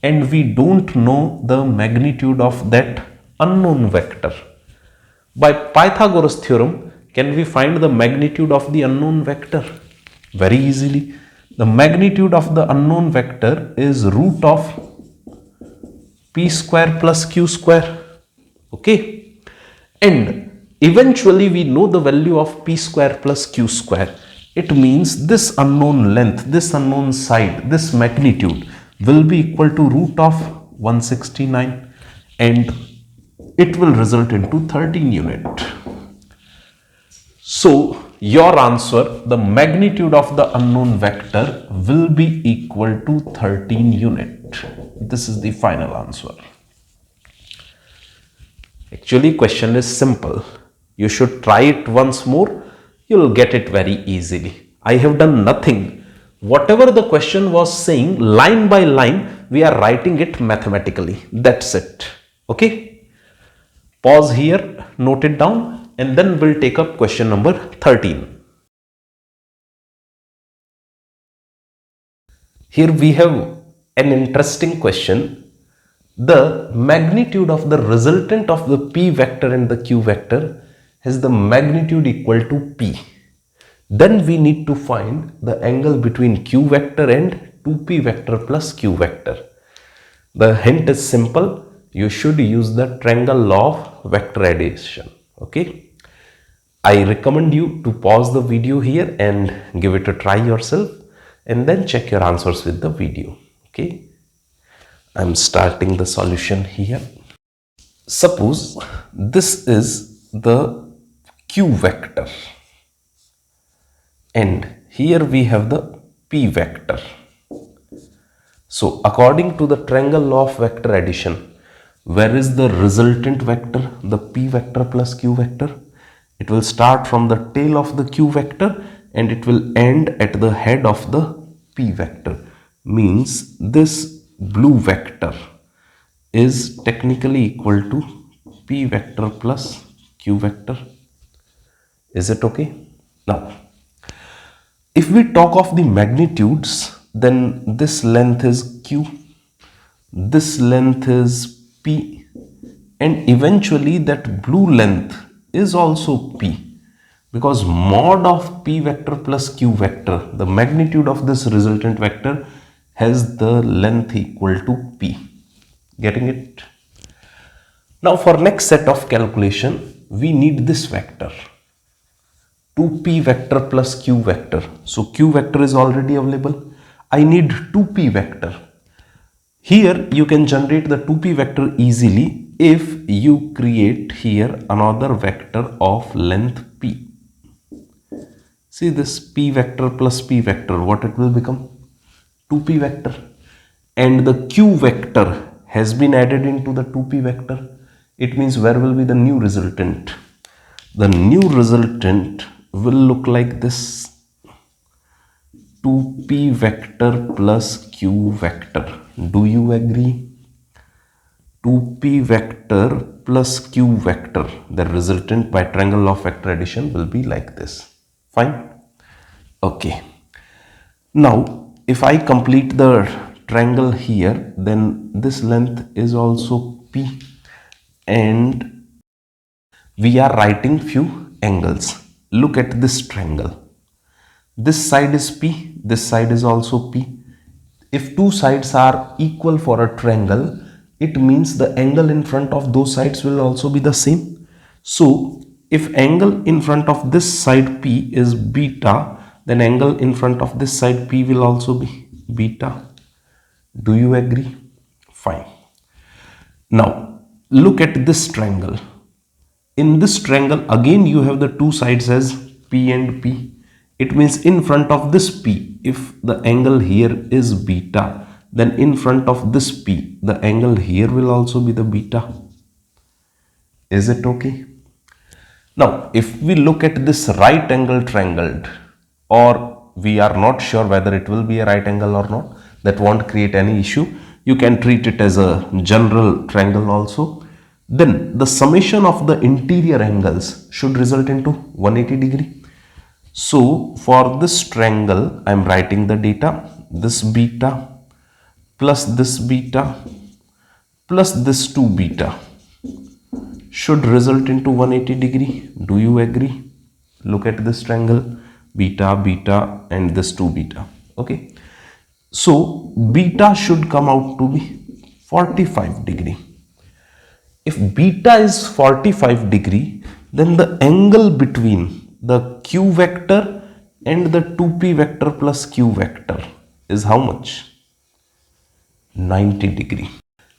And we don't know the magnitude of that unknown vector. By Pythagoras theorem, can we find the magnitude of the unknown vector? Very easily. The magnitude of the unknown vector is root of p square plus q square. Okay. And eventually we know the value of p square plus q square. It means this unknown length, this unknown side, this magnitude will be equal to root of 169, and it will result into 13 unit. So your answer, the magnitude of the unknown vector will be equal to 13 unit. This is the final answer. Actually, question is simple. You should try it once more. You will get it very easily. I have done nothing. Whatever the question was saying, line by line, we are writing it mathematically. That's it. Okay. Pause here, note it down, and then we'll take up question number 13. Here we have an interesting question. The magnitude of the resultant of the p vector and the q vector has the magnitude equal to p. Then we need to find the angle between q vector and 2p vector plus q vector. The hint is simple. You should use the triangle law of vector addition. Okay. I recommend you to pause the video here and give it a try yourself, and then check your answers with the video. Okay. I'm starting the solution here. Suppose this is the q vector, and here we have the p vector. So according to the triangle law of vector addition, where is the resultant vector, the p vector plus q vector? It will start from the tail of the q vector and it will end at the head of the p vector. Means this blue vector is technically equal to p vector plus q vector. Is it okay? Now, if we talk of the magnitudes, then this length is q, this length is p, and eventually that blue length is also p, because mod of p vector plus q vector, the magnitude of this resultant vector has the length equal to p. Getting it? Now for next set of calculation, we need this vector, 2p vector plus q vector. So q vector is already available. I need 2p vector. Here you can generate the 2p vector easily if you create here another vector of length p. See this p vector plus p vector, what it will become? 2p vector. And the q vector has been added into the 2p vector. It means where will be the new resultant? The new resultant will look like this, 2p vector plus q vector. Do you agree? 2p vector plus q vector, the resultant by triangle of vector addition will be like this. Fine. Okay. Now, if I complete the triangle here, then this length is also p, and we are writing few angles. Look at this triangle. This side is p, this side is also p. If two sides are equal for a triangle, it means the angle in front of those sides will also be the same. So, if angle in front of this side p is beta, then angle in front of this side p will also be beta. Do you agree? Fine. Now, look at this triangle. In this triangle, again you have the two sides as p and p. It means in front of this p, if the angle here is beta, then in front of this p, the angle here will also be the beta. Is it okay? Now, if we look at this right angle triangle, or we are not sure whether it will be a right angle or not, that won't create any issue. You can treat it as a general triangle also. Then the summation of the interior angles should result into 180 degree. So for this triangle, I am writing the data, this beta plus this beta plus this 2 beta should result into 180 degree. Do you agree? Look at this triangle, beta, beta and this 2 beta. Okay. So beta should come out to be 45 degree. If beta is 45 degree, then the angle between the q vector and the 2p vector plus q vector is how much? 90 degree.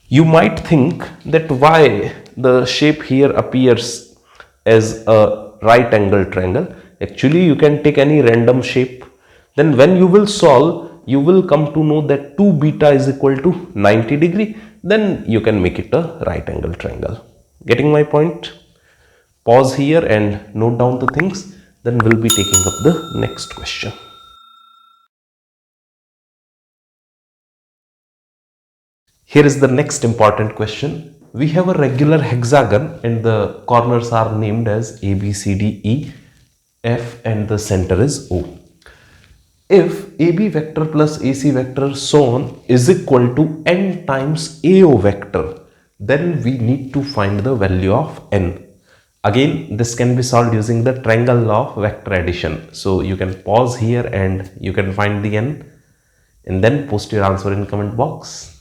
You might think that why the shape here appears as a right angle triangle. Actually, you can take any random shape. Then when you will solve, you will come to know that 2 beta is equal to 90 degree. Then you can make it a right angle triangle. Getting my point? Pause here and note down the things. Then we'll be taking up the next question. Here is the next important question. We have a regular hexagon and the corners are named as A, B, C, D, E, F and the center is O. If AB vector plus AC vector so on is equal to n times AO vector, then we need to find the value of n. Again, this can be solved using the triangle law of vector addition. So you can pause here and you can find the n and then post your answer in comment box.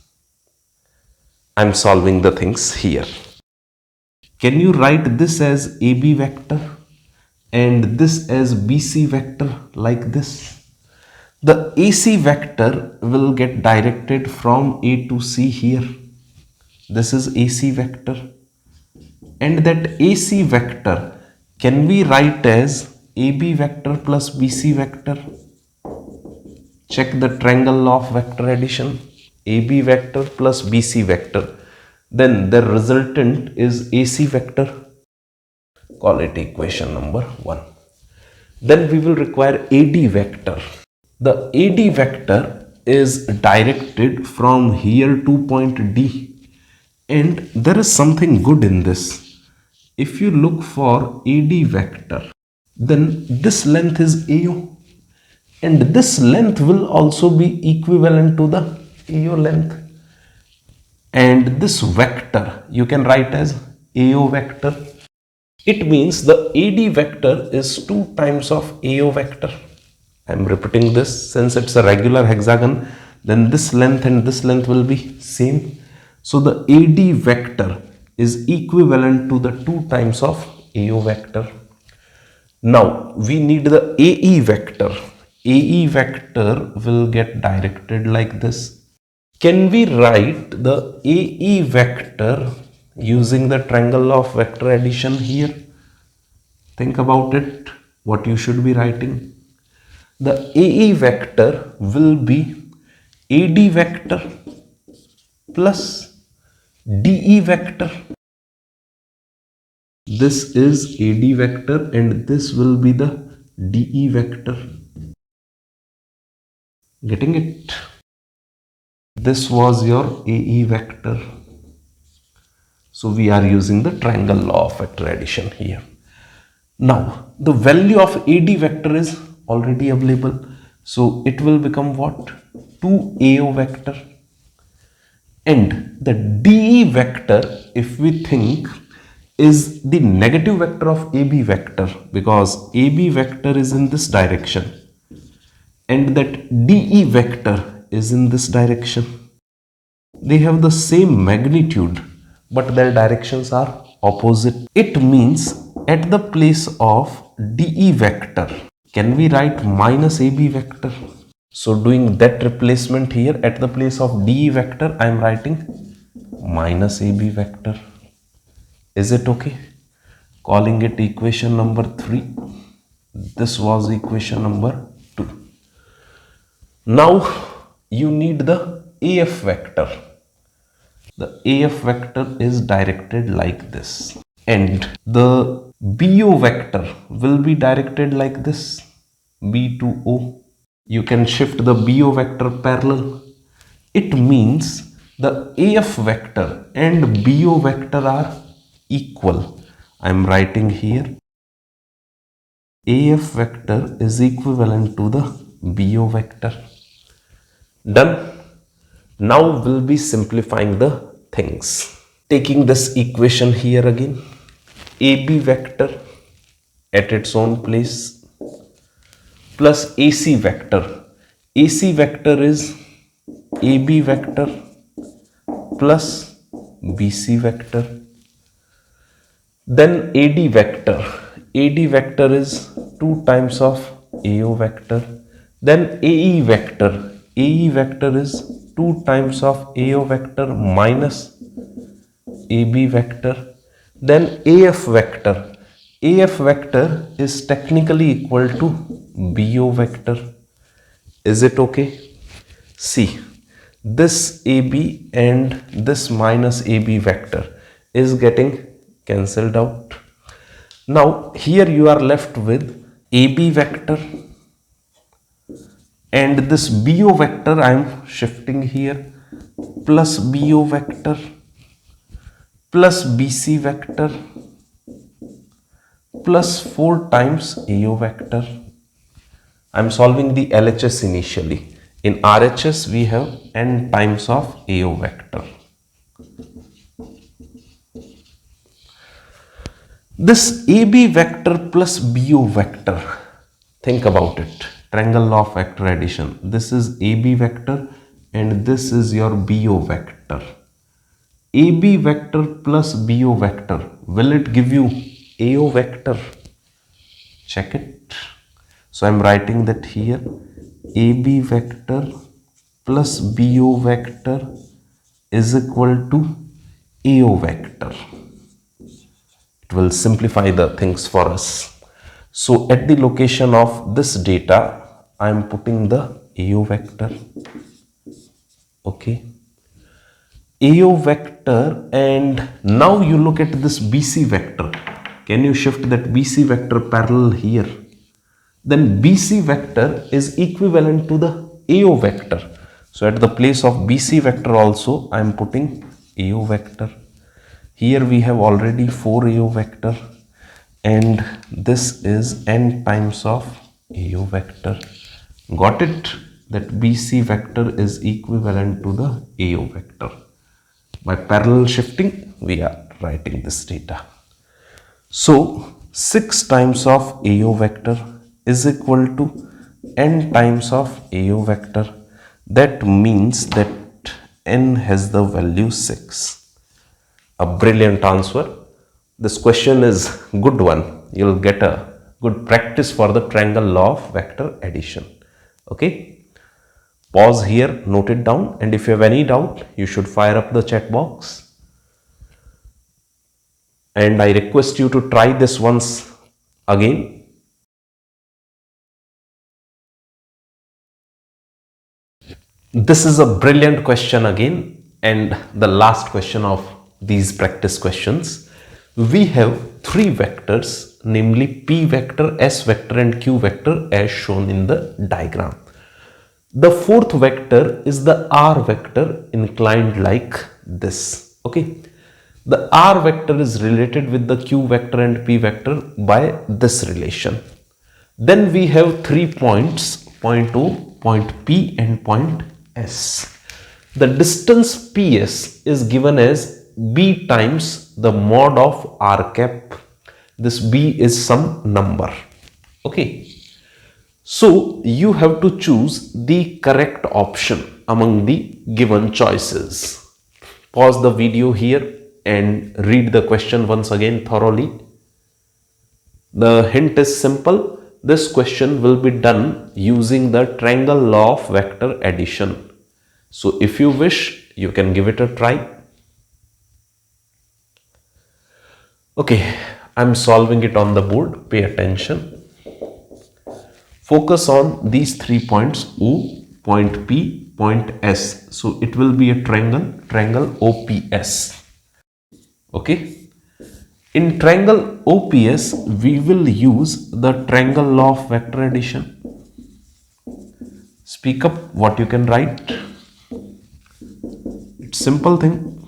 I'm solving the things here. Can you write this as AB vector and this as BC vector like this? The AC vector will get directed from A to C here. This is AC vector. And that AC vector can we write as AB vector plus BC vector? Check the triangle law of vector addition. AB vector plus BC vector. Then the resultant is AC vector. Call it equation number 1. Then we will require AD vector. The AD vector is directed from here to point D, and there is something good in this. If you look for AD vector, then this length is AO, and this length will also be equivalent to the AO length, and this vector you can write as AO vector. It means the AD vector is 2 times of AO vector. I am repeating this, since it's a regular hexagon, then this length and this length will be same. So the AD vector is equivalent to the 2 times of AO vector. Now we need the AE vector. AE vector will get directed like this. Can we write the AE vector using the triangle law of vector addition here? Think about it, what you should be writing. The AE vector will be AD vector plus DE vector. This is AD vector and this will be the DE vector. Getting it? this was your AE vector. So we are using the triangle law of vector addition here. Now the value of AD vector is already available, so it will become what? 2AO vector. And the DE vector, if we think, is the negative vector of AB vector, because AB vector is in this direction and that DE vector is in this direction. They have the same magnitude but their directions are opposite. It means at the place of DE vector, can we write minus AB vector? So doing that replacement here, at the place of DE vector, I am writing minus AB vector. Is it okay? Calling it equation number 3. This was equation number 2. Now you need the AF vector. The AF vector is directed like this. And the BO vector will be directed like this. B to O. You can shift the BO vector parallel. It means the AF vector and BO vector are equal. I am writing here AF vector is equivalent to the BO vector. Done. Now we'll be simplifying the things. Taking this equation here again, AB vector at its own place plus AC vector. AC vector is AB vector plus BC vector. Then AD vector. AD vector is 2 times of AO vector. Then AE vector. AE vector is 2 times of AO vector minus AB vector. Then AF vector. AF vector is technically equal to BO vector. Is it okay? See, this AB and this minus AB vector is getting cancelled out. Now here you are left with AB vector and this BO vector I am shifting here, plus BO vector plus BC vector plus 4 times AO vector. I am solving the LHS initially. In RHS we have n times of AO vector. This AB vector plus BO vector, think about it. Triangle law of vector addition. This is AB vector and this is your BO vector. AB vector plus BO vector, will it give you AO vector? Check it. So I am writing that here AB vector plus BO vector is equal to AO vector. It will simplify the things for us. So at the location of this data, I am putting the AO vector. Okay. AO vector, and now you look at this BC vector. Can you shift that BC vector parallel here? Then BC vector is equivalent to the AO vector. So at the place of BC vector also I am putting AO vector. Here we have already 4 AO vector and this is n times of AO vector. Got it? That BC vector is equivalent to the AO vector. By parallel shifting we are writing this data. So 6 times of AO vector is equal to n times of AO vector. That means that n has the value 6. A brilliant answer. This question is good one. You'll get a good practice for the triangle law of vector addition. Okay. Pause here, note it down, and if you have any doubt, you should fire up the chat box. And I request you to try this once again. This is a brilliant question again, and the last question of these practice questions. We have 3 vectors, namely P vector, S vector and Q vector as shown in the diagram. The fourth vector is the R vector inclined like this. Okay. The R vector is related with the Q vector and P vector by this relation. Then we have 3 points, point O, point P and point S. The distance PS is given as B times the mod of R cap. This B is some number. Okay. So you have to choose the correct option among the given choices. Pause the video here and read the question once again thoroughly. The hint is simple. This question will be done using the triangle law of vector addition. So if you wish, you can give it a try. Okay, I'm solving it on the board. Pay attention. Focus on these 3 points, O, point P, point S. So it will be a triangle OPS. Okay. In triangle OPS, we will use the triangle law of vector addition. Speak up what you can write. It's simple thing.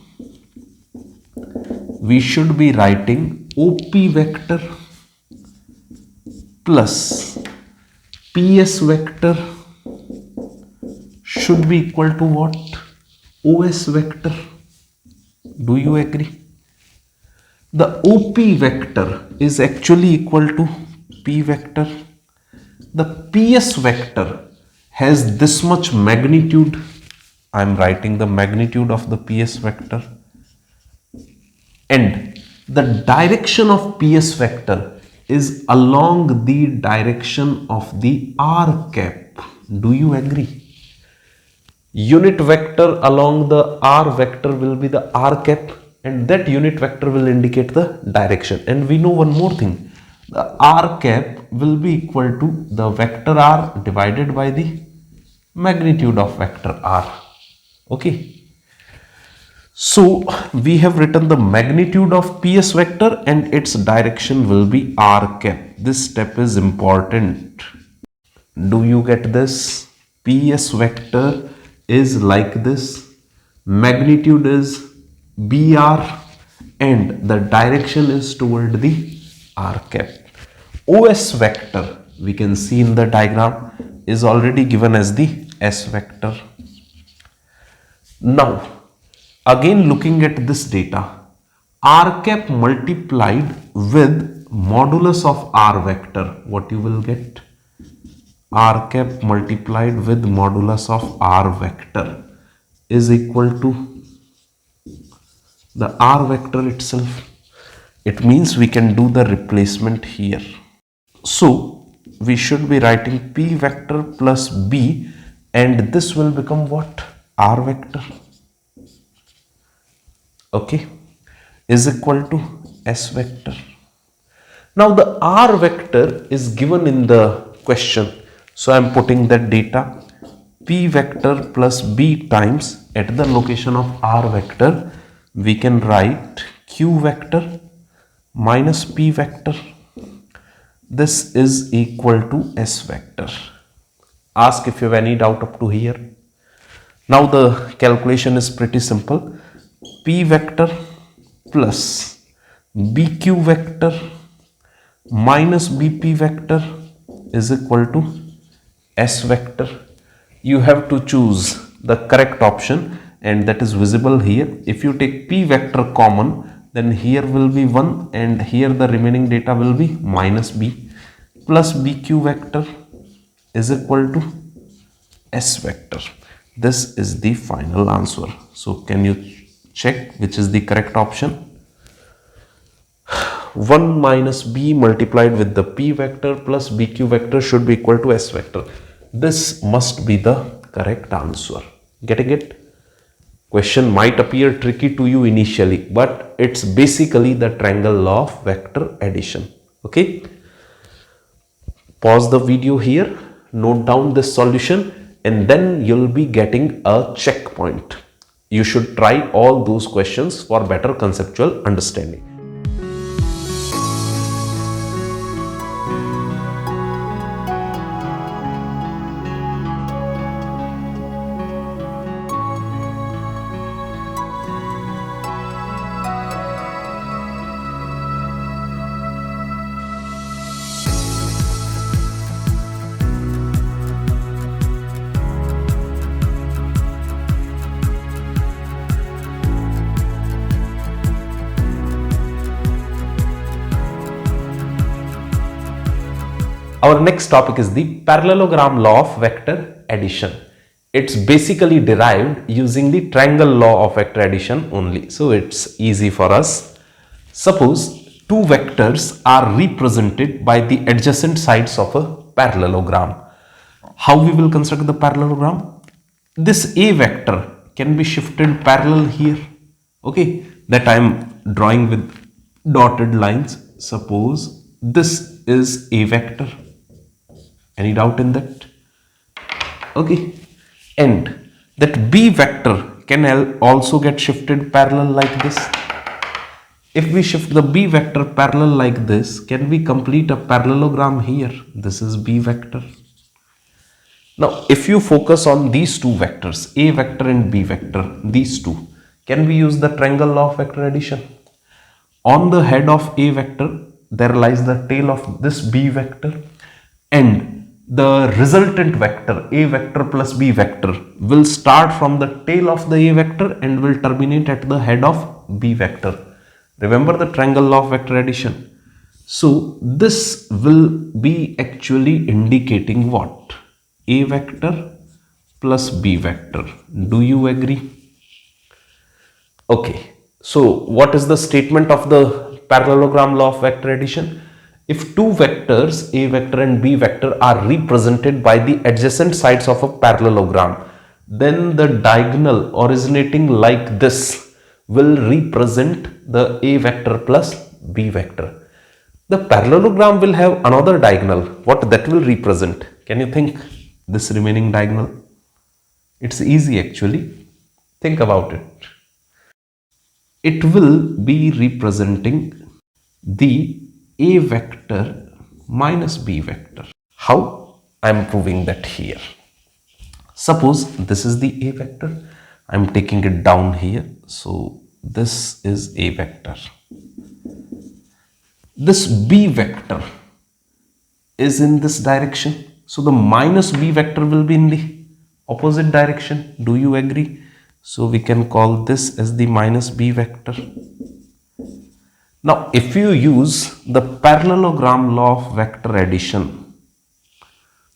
We should be writing OP vector plus PS vector should be equal to what? OS vector. Do you agree? The OP vector is actually equal to P vector. The PS vector has this much magnitude. I am writing the magnitude of the PS vector. And the direction of PS vector is along the direction of the R cap. Do you agree? Unit vector along the R vector will be the R cap, and that unit vector will indicate the direction. And we know one more thing. The R cap will be equal to the vector R divided by the magnitude of vector R. Okay. So we have written the magnitude of PS vector and its direction will be R cap. This step is important. Do you get this? PS vector is like this. Magnitude is BR and the direction is toward the R cap. OS vector, we can see in the diagram, is already given as the S vector. Now, again looking at this data, R cap multiplied with modulus of R vector, what you will get? R cap multiplied with modulus of R vector is equal to the R vector itself. It means we can do the replacement here. So we should be writing P vector plus B and this will become what? R vector. Okay, is equal to S vector. Now the R vector is given in the question. So I am putting that data. P vector plus B times at the location of R vector, we can write Q vector minus P vector. This is equal to S vector. Ask if you have any doubt up to here. Now the calculation is pretty simple. P vector plus BQ vector minus BP vector is equal to S vector. You have to choose the correct option and that is visible here. If you take P vector common, then here will be 1 and here the remaining data will be minus B plus BQ vector is equal to S vector. This is the final answer. So can you check which is the correct option? 1 minus B multiplied with the P vector plus BQ vector should be equal to S vector. This must be the correct answer. Getting it? Question might appear tricky to you initially, but it's basically the triangle law of vector addition. Okay? Pause the video here, note down this solution, and then you'll be getting a checkpoint. You should try all those questions for better conceptual understanding. Our next topic is the parallelogram law of vector addition. It's basically derived using the triangle law of vector addition only. So it's easy for us. Suppose two vectors are represented by the adjacent sides of a parallelogram. How we will construct the parallelogram? This A vector can be shifted parallel here. Okay, that I am drawing with dotted lines. Suppose this is A vector. Any doubt in that? Okay, and that B vector can also get shifted parallel like this. If we shift the B vector parallel like this, can we complete a parallelogram here? This is B vector. Now, if you focus on these two vectors, A vector and B vector, these two, can we use the triangle law of vector addition? On the head of A vector, there lies the tail of this B vector, and the resultant vector A vector plus B vector will start from the tail of the A vector and will terminate at the head of B vector. Remember the triangle law of vector addition. So this will be actually indicating what? A vector plus B vector. Do you agree? Okay. So what is the statement of the parallelogram law of vector addition? If two vectors A vector and B vector are represented by the adjacent sides of a parallelogram, then the diagonal originating like this will represent the A vector plus B vector. The parallelogram will have another diagonal. What that will represent? Can you think? This remaining diagonal? It's easy actually. Think about it. It will be representing the A vector minus B vector. How? I am proving that here. Suppose this is the A vector. I am taking it down here. So this is A vector. This B vector is in this direction. So the minus B vector will be in the opposite direction. Do you agree? So we can call this as the minus B vector. Now, if you use the parallelogram law of vector addition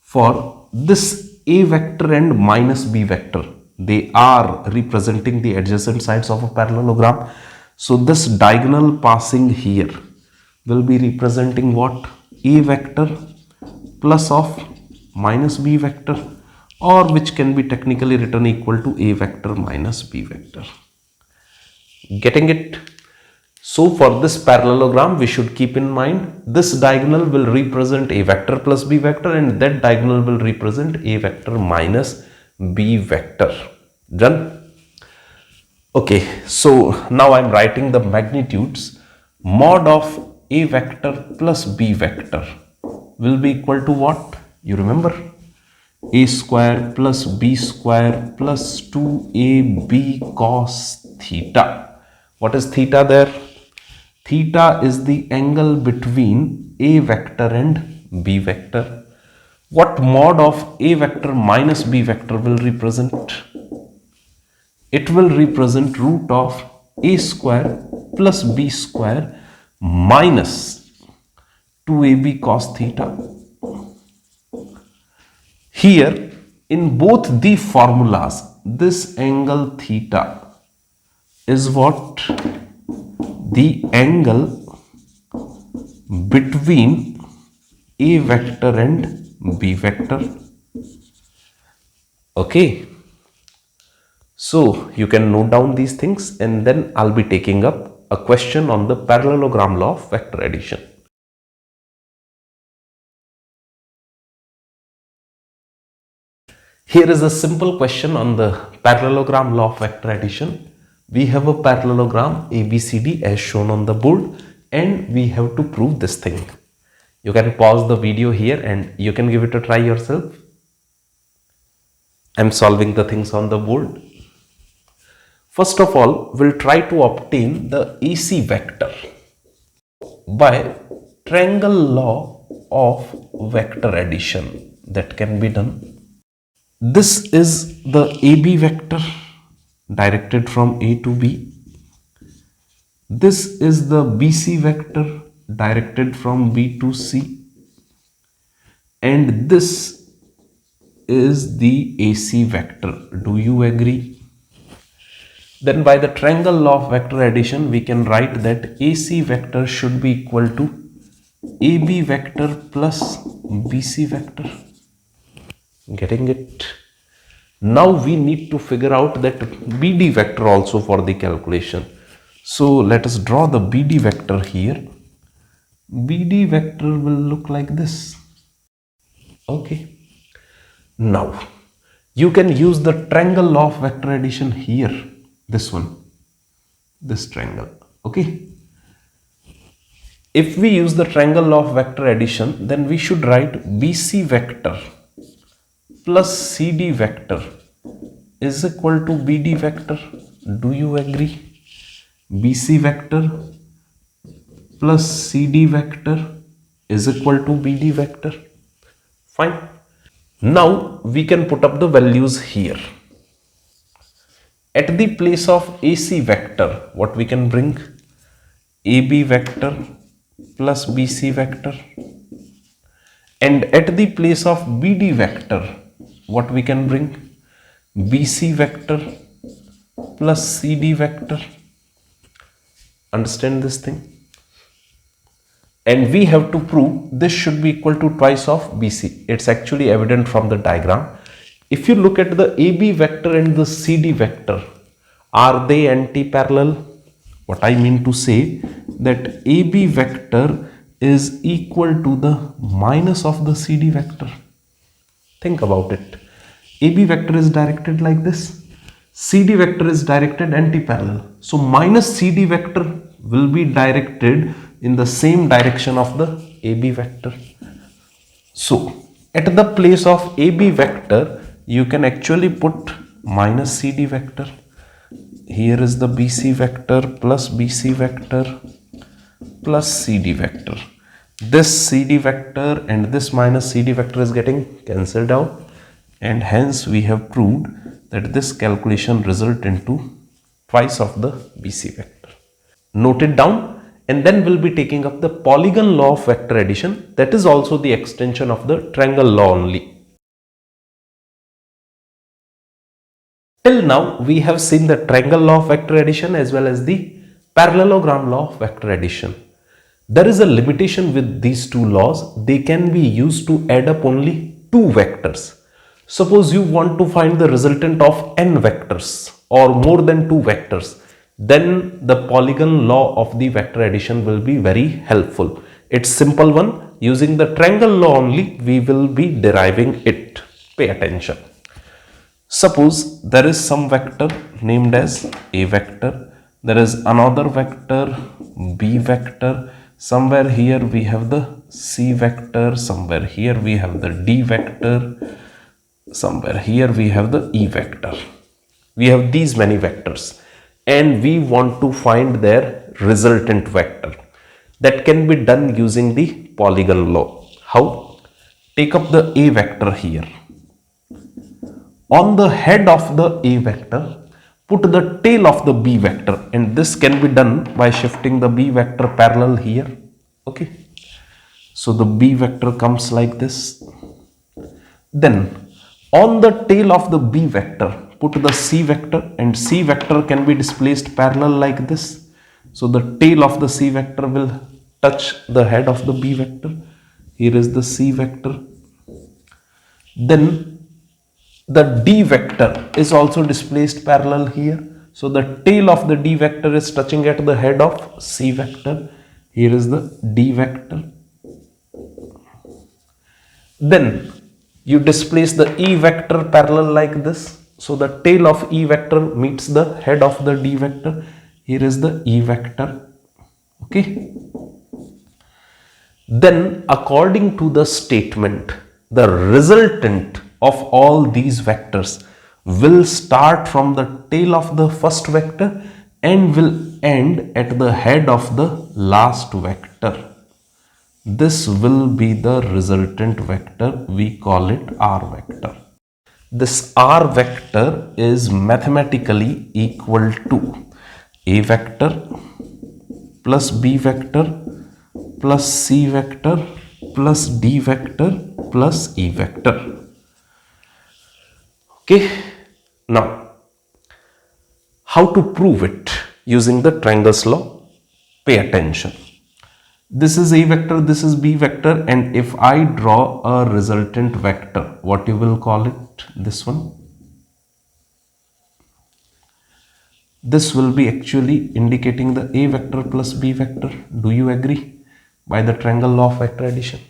for this A vector and minus B vector, they are representing the adjacent sides of a parallelogram. So this diagonal passing here will be representing what? A vector plus of minus B vector, or which can be technically written equal to A vector minus B vector. Getting it? So for this parallelogram, we should keep in mind this diagonal will represent A vector plus B vector, and that diagonal will represent A vector minus B vector. Done? Okay, so now I am writing the magnitudes. Mod of A vector plus B vector will be equal to what? You remember? A square plus B square plus 2AB cos theta. What is theta there? Theta is the angle between A vector and B vector. What mod of A vector minus B vector will represent? It will represent root of A square plus B square minus 2AB cos theta. Here, in both the formulas, this angle theta is what? The angle between A vector and B vector. Okay. So you can note down these things, and then I'll be taking up a question on the parallelogram law of vector addition. Here is a simple question on the parallelogram law of vector addition. We have a parallelogram ABCD as shown on the board, and we have to prove this thing. You can pause the video here and you can give it a try yourself. I'm solving the things on the board. First of all, we'll try to obtain the AC vector by triangle law of vector addition. That can be done. This is the AB vector directed from A to B. This is the BC vector directed from B to C. and this is the AC vector. Do you agree? Then by the triangle law of vector addition, we can write that AC vector should be equal to AB vector plus BC vector. Getting it? Now we need to figure out that BD vector also for the calculation. So let us draw the BD vector here. BD vector will look like this. Okay. Now you can use the triangle law of vector addition here. This one, this triangle. Okay. If we use the triangle law of vector addition, then we should write BC vector plus CD vector is equal to BD vector. Do you agree? BC vector plus CD vector is equal to BD vector. Fine. Now we can put up the values here. At the place of AC vector, what we can bring? AB vector plus BC vector. And at the place of BD vector, what we can bring? BC vector plus CD vector. Understand this thing? And we have to prove this should be equal to twice of BC. It's actually evident from the diagram. If you look at the AB vector and the CD vector, are they anti-parallel? What I mean to say that AB vector is equal to the minus of the CD vector. Think about it. AB vector is directed like this. CD vector is directed anti-parallel. So minus CD vector will be directed in the same direction of the AB vector. So at the place of AB vector, you can actually put minus CD vector. Here is the BC vector plus BC vector plus CD vector. This CD vector and this minus CD vector is getting cancelled out, and hence we have proved that this calculation result into twice of the BC vector. Note it down, and then we'll be taking up the polygon law of vector addition. That is also the extension of the triangle law only. Till now we have seen the triangle law of vector addition as well as the parallelogram law of vector addition. There is a limitation with these two laws. They can be used to add up only two vectors. Suppose you want to find the resultant of n vectors or more than two vectors, then the polygon law of the vector addition will be very helpful. It's simple one. Using the triangle law only, we will be deriving it. Pay attention. Suppose there is some vector named as A vector. There is another vector B vector. Somewhere here we have the C vector. Somewhere here we have the D vector. Somewhere here we have the E vector. We have these many vectors and we want to find their resultant vector. That can be done using the polygon law. How? Take up the A vector here. On the head of the A vector, put the tail of the B vector, and this can be done by shifting the B vector parallel here. Okay. So the B vector comes like this. Then on the tail of the B vector, put the C vector, and C vector can be displaced parallel like this. So the tail of the C vector will touch the head of the B vector. Here is the C vector. Then the D vector is also displaced parallel here. So the tail of the D vector is touching at the head of C vector. Here is the D vector. Then you displace the E vector parallel like this. So the tail of E vector meets the head of the D vector. Here is the E vector. Okay. Then according to the statement, the resultant of all these vectors will start from the tail of the first vector and will end at the head of the last vector. This will be the resultant vector. We call it R vector. This R vector is mathematically equal to A vector plus B vector plus C vector plus D vector plus E vector. Okay, now how to prove it using the triangles law? Pay attention. This is A vector, this is B vector, and if I draw a resultant vector, what you will call it? This one. This will be actually indicating the A vector plus B vector. Do you agree? By the triangle law of vector addition.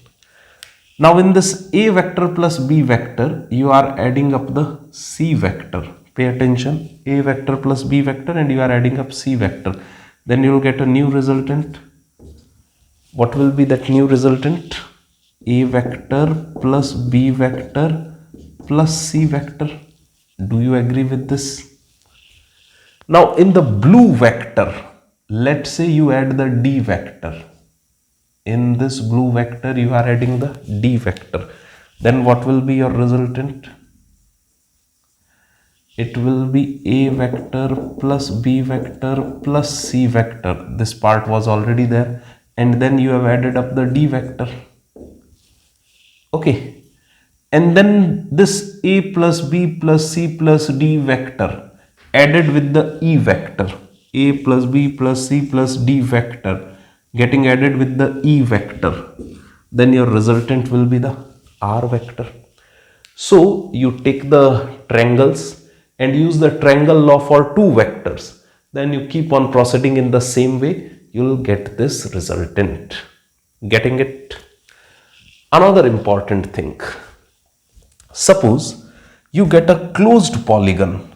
Now in this A vector plus B vector, you are adding up the C vector. Pay attention, A vector plus B vector, and you are adding up C vector. Then you will get a new resultant. What will be that new resultant? A vector plus B vector plus C vector. Do you agree with this? Now in the blue vector, let's say you add the D vector. In this blue vector, you are adding the D vector. Then what will be your resultant? It will be A vector plus B vector plus C vector. This part was already there. And then you have added up the D vector. Okay. And then this A plus B plus C plus D vector added with the E vector. A plus B plus C plus D vector getting added with the E vector, then your resultant will be the R vector. So you take the triangles and use the triangle law for two vectors. Then you keep on proceeding in the same way, you will get this resultant. Getting it? Another important thing. Suppose you get a closed polygon.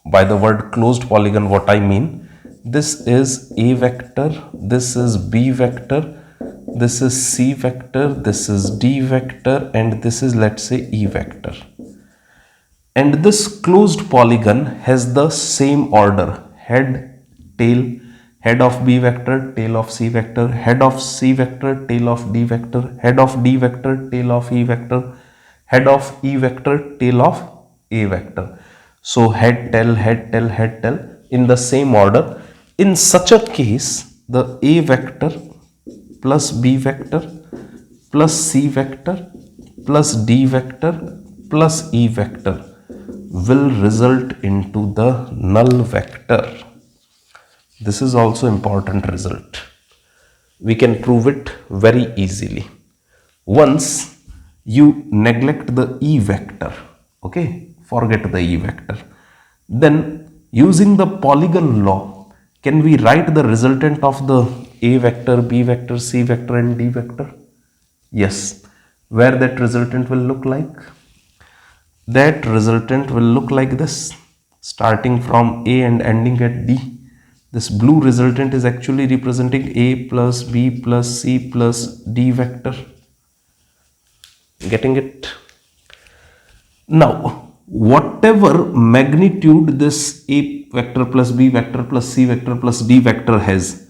By the word closed polygon, what I mean? This is A vector, this is B vector, this is C vector, this is D vector, and this is, let's say, E vector. And this closed polygon has the same order: head, tail, head of B vector, tail of C vector, head of C vector, tail of D vector, head of D vector, tail of E vector, head of E vector, tail of A vector. So head, tail, head, tail, head, tail in the same order. In such a case, the A vector plus B vector plus C vector plus D vector plus E vector will result into the null vector. This is also important result. We can prove it very easily. Once you neglect the E vector, okay, forget the E vector, then using the polygon law, can we write the resultant of the A vector, B vector, C vector and D vector? Yes. Where that resultant will look like? That resultant will look like this, starting from A and ending at D. This blue resultant is actually representing A plus B plus C plus D vector. Getting it? Now, whatever magnitude this A vector plus B vector plus C vector plus D vector has,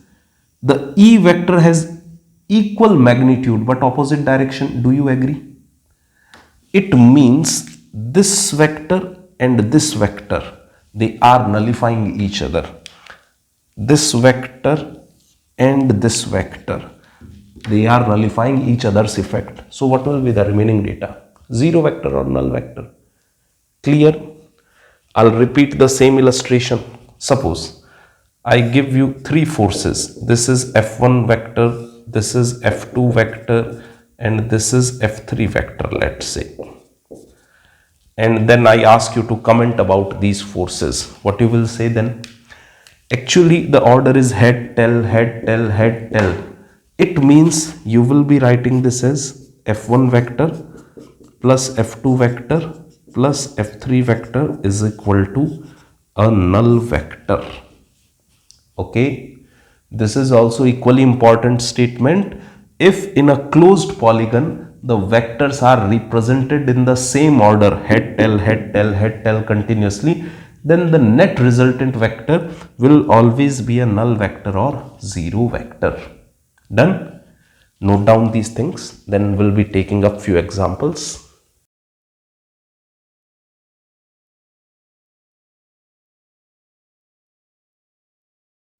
the E vector has equal magnitude but opposite direction. Do you agree? It means this vector and this vector, they are nullifying each other. This vector and this vector, they are nullifying each other's effect. So what will be the remaining data? Zero vector or null vector? Clear? I'll repeat the same illustration. Suppose I give you three forces. This is F1 vector, this is F2 vector, and this is F3 vector, let's say. And then I ask you to comment about these forces. What you will say then? Actually, the order is head, tail, head, tail, head, tail. It means you will be writing this as F1 vector plus F2 vector plus F3 vector is equal to a null vector. Okay, this is also equally important statement. If in a closed polygon, the vectors are represented in the same order, head, tail, head, tail, head, tail continuously, then the net resultant vector will always be a null vector or zero vector. Done? Note down these things, then we'll be taking up few examples.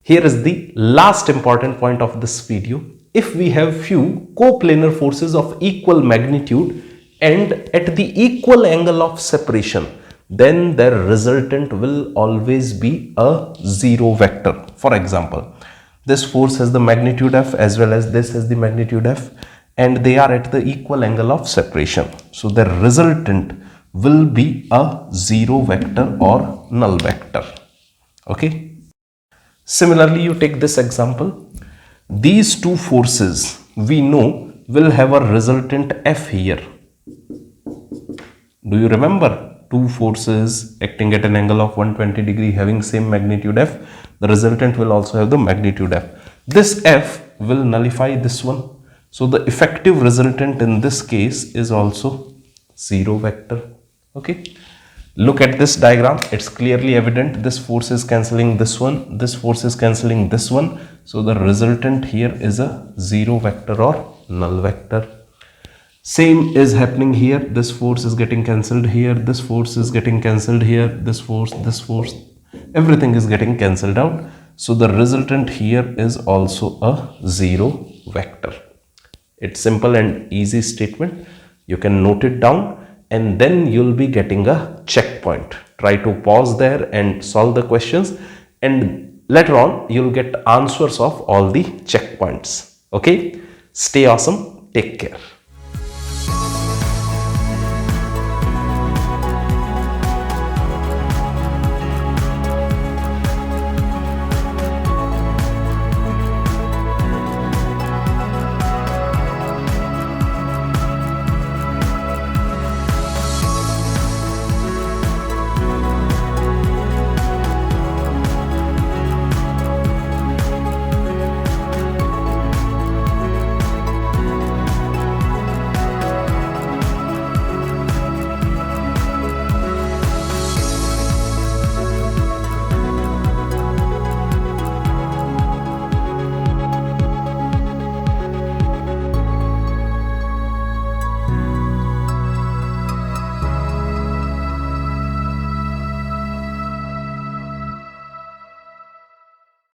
Here is the last important point of this video. If we have few coplanar forces of equal magnitude and at the equal angle of separation, then their resultant will always be a zero vector. For example, this force has the magnitude F as well as this has the magnitude F, and they are at the equal angle of separation. So their resultant will be a zero vector or null vector. Okay. Similarly, you take this example. These two forces we know will have a resultant F here. Do you remember? Two forces acting at an angle of 120 degree having same magnitude F, the resultant will also have the magnitude F. This F will nullify this one. So the effective resultant in this case is also zero vector. Okay. Look at this diagram. It's clearly evident this force is cancelling this one. This force is cancelling this one. So the resultant here is a zero vector or null vector. Same is happening here. This force is getting cancelled here. This force is getting cancelled here. This force, everything is getting cancelled out. So the resultant here is also a zero vector. It's simple and easy statement. You can note it down and then you'll be getting a checkpoint. Try to pause there and solve the questions, and later on you'll get answers of all the checkpoints. Okay? Stay awesome. Take care.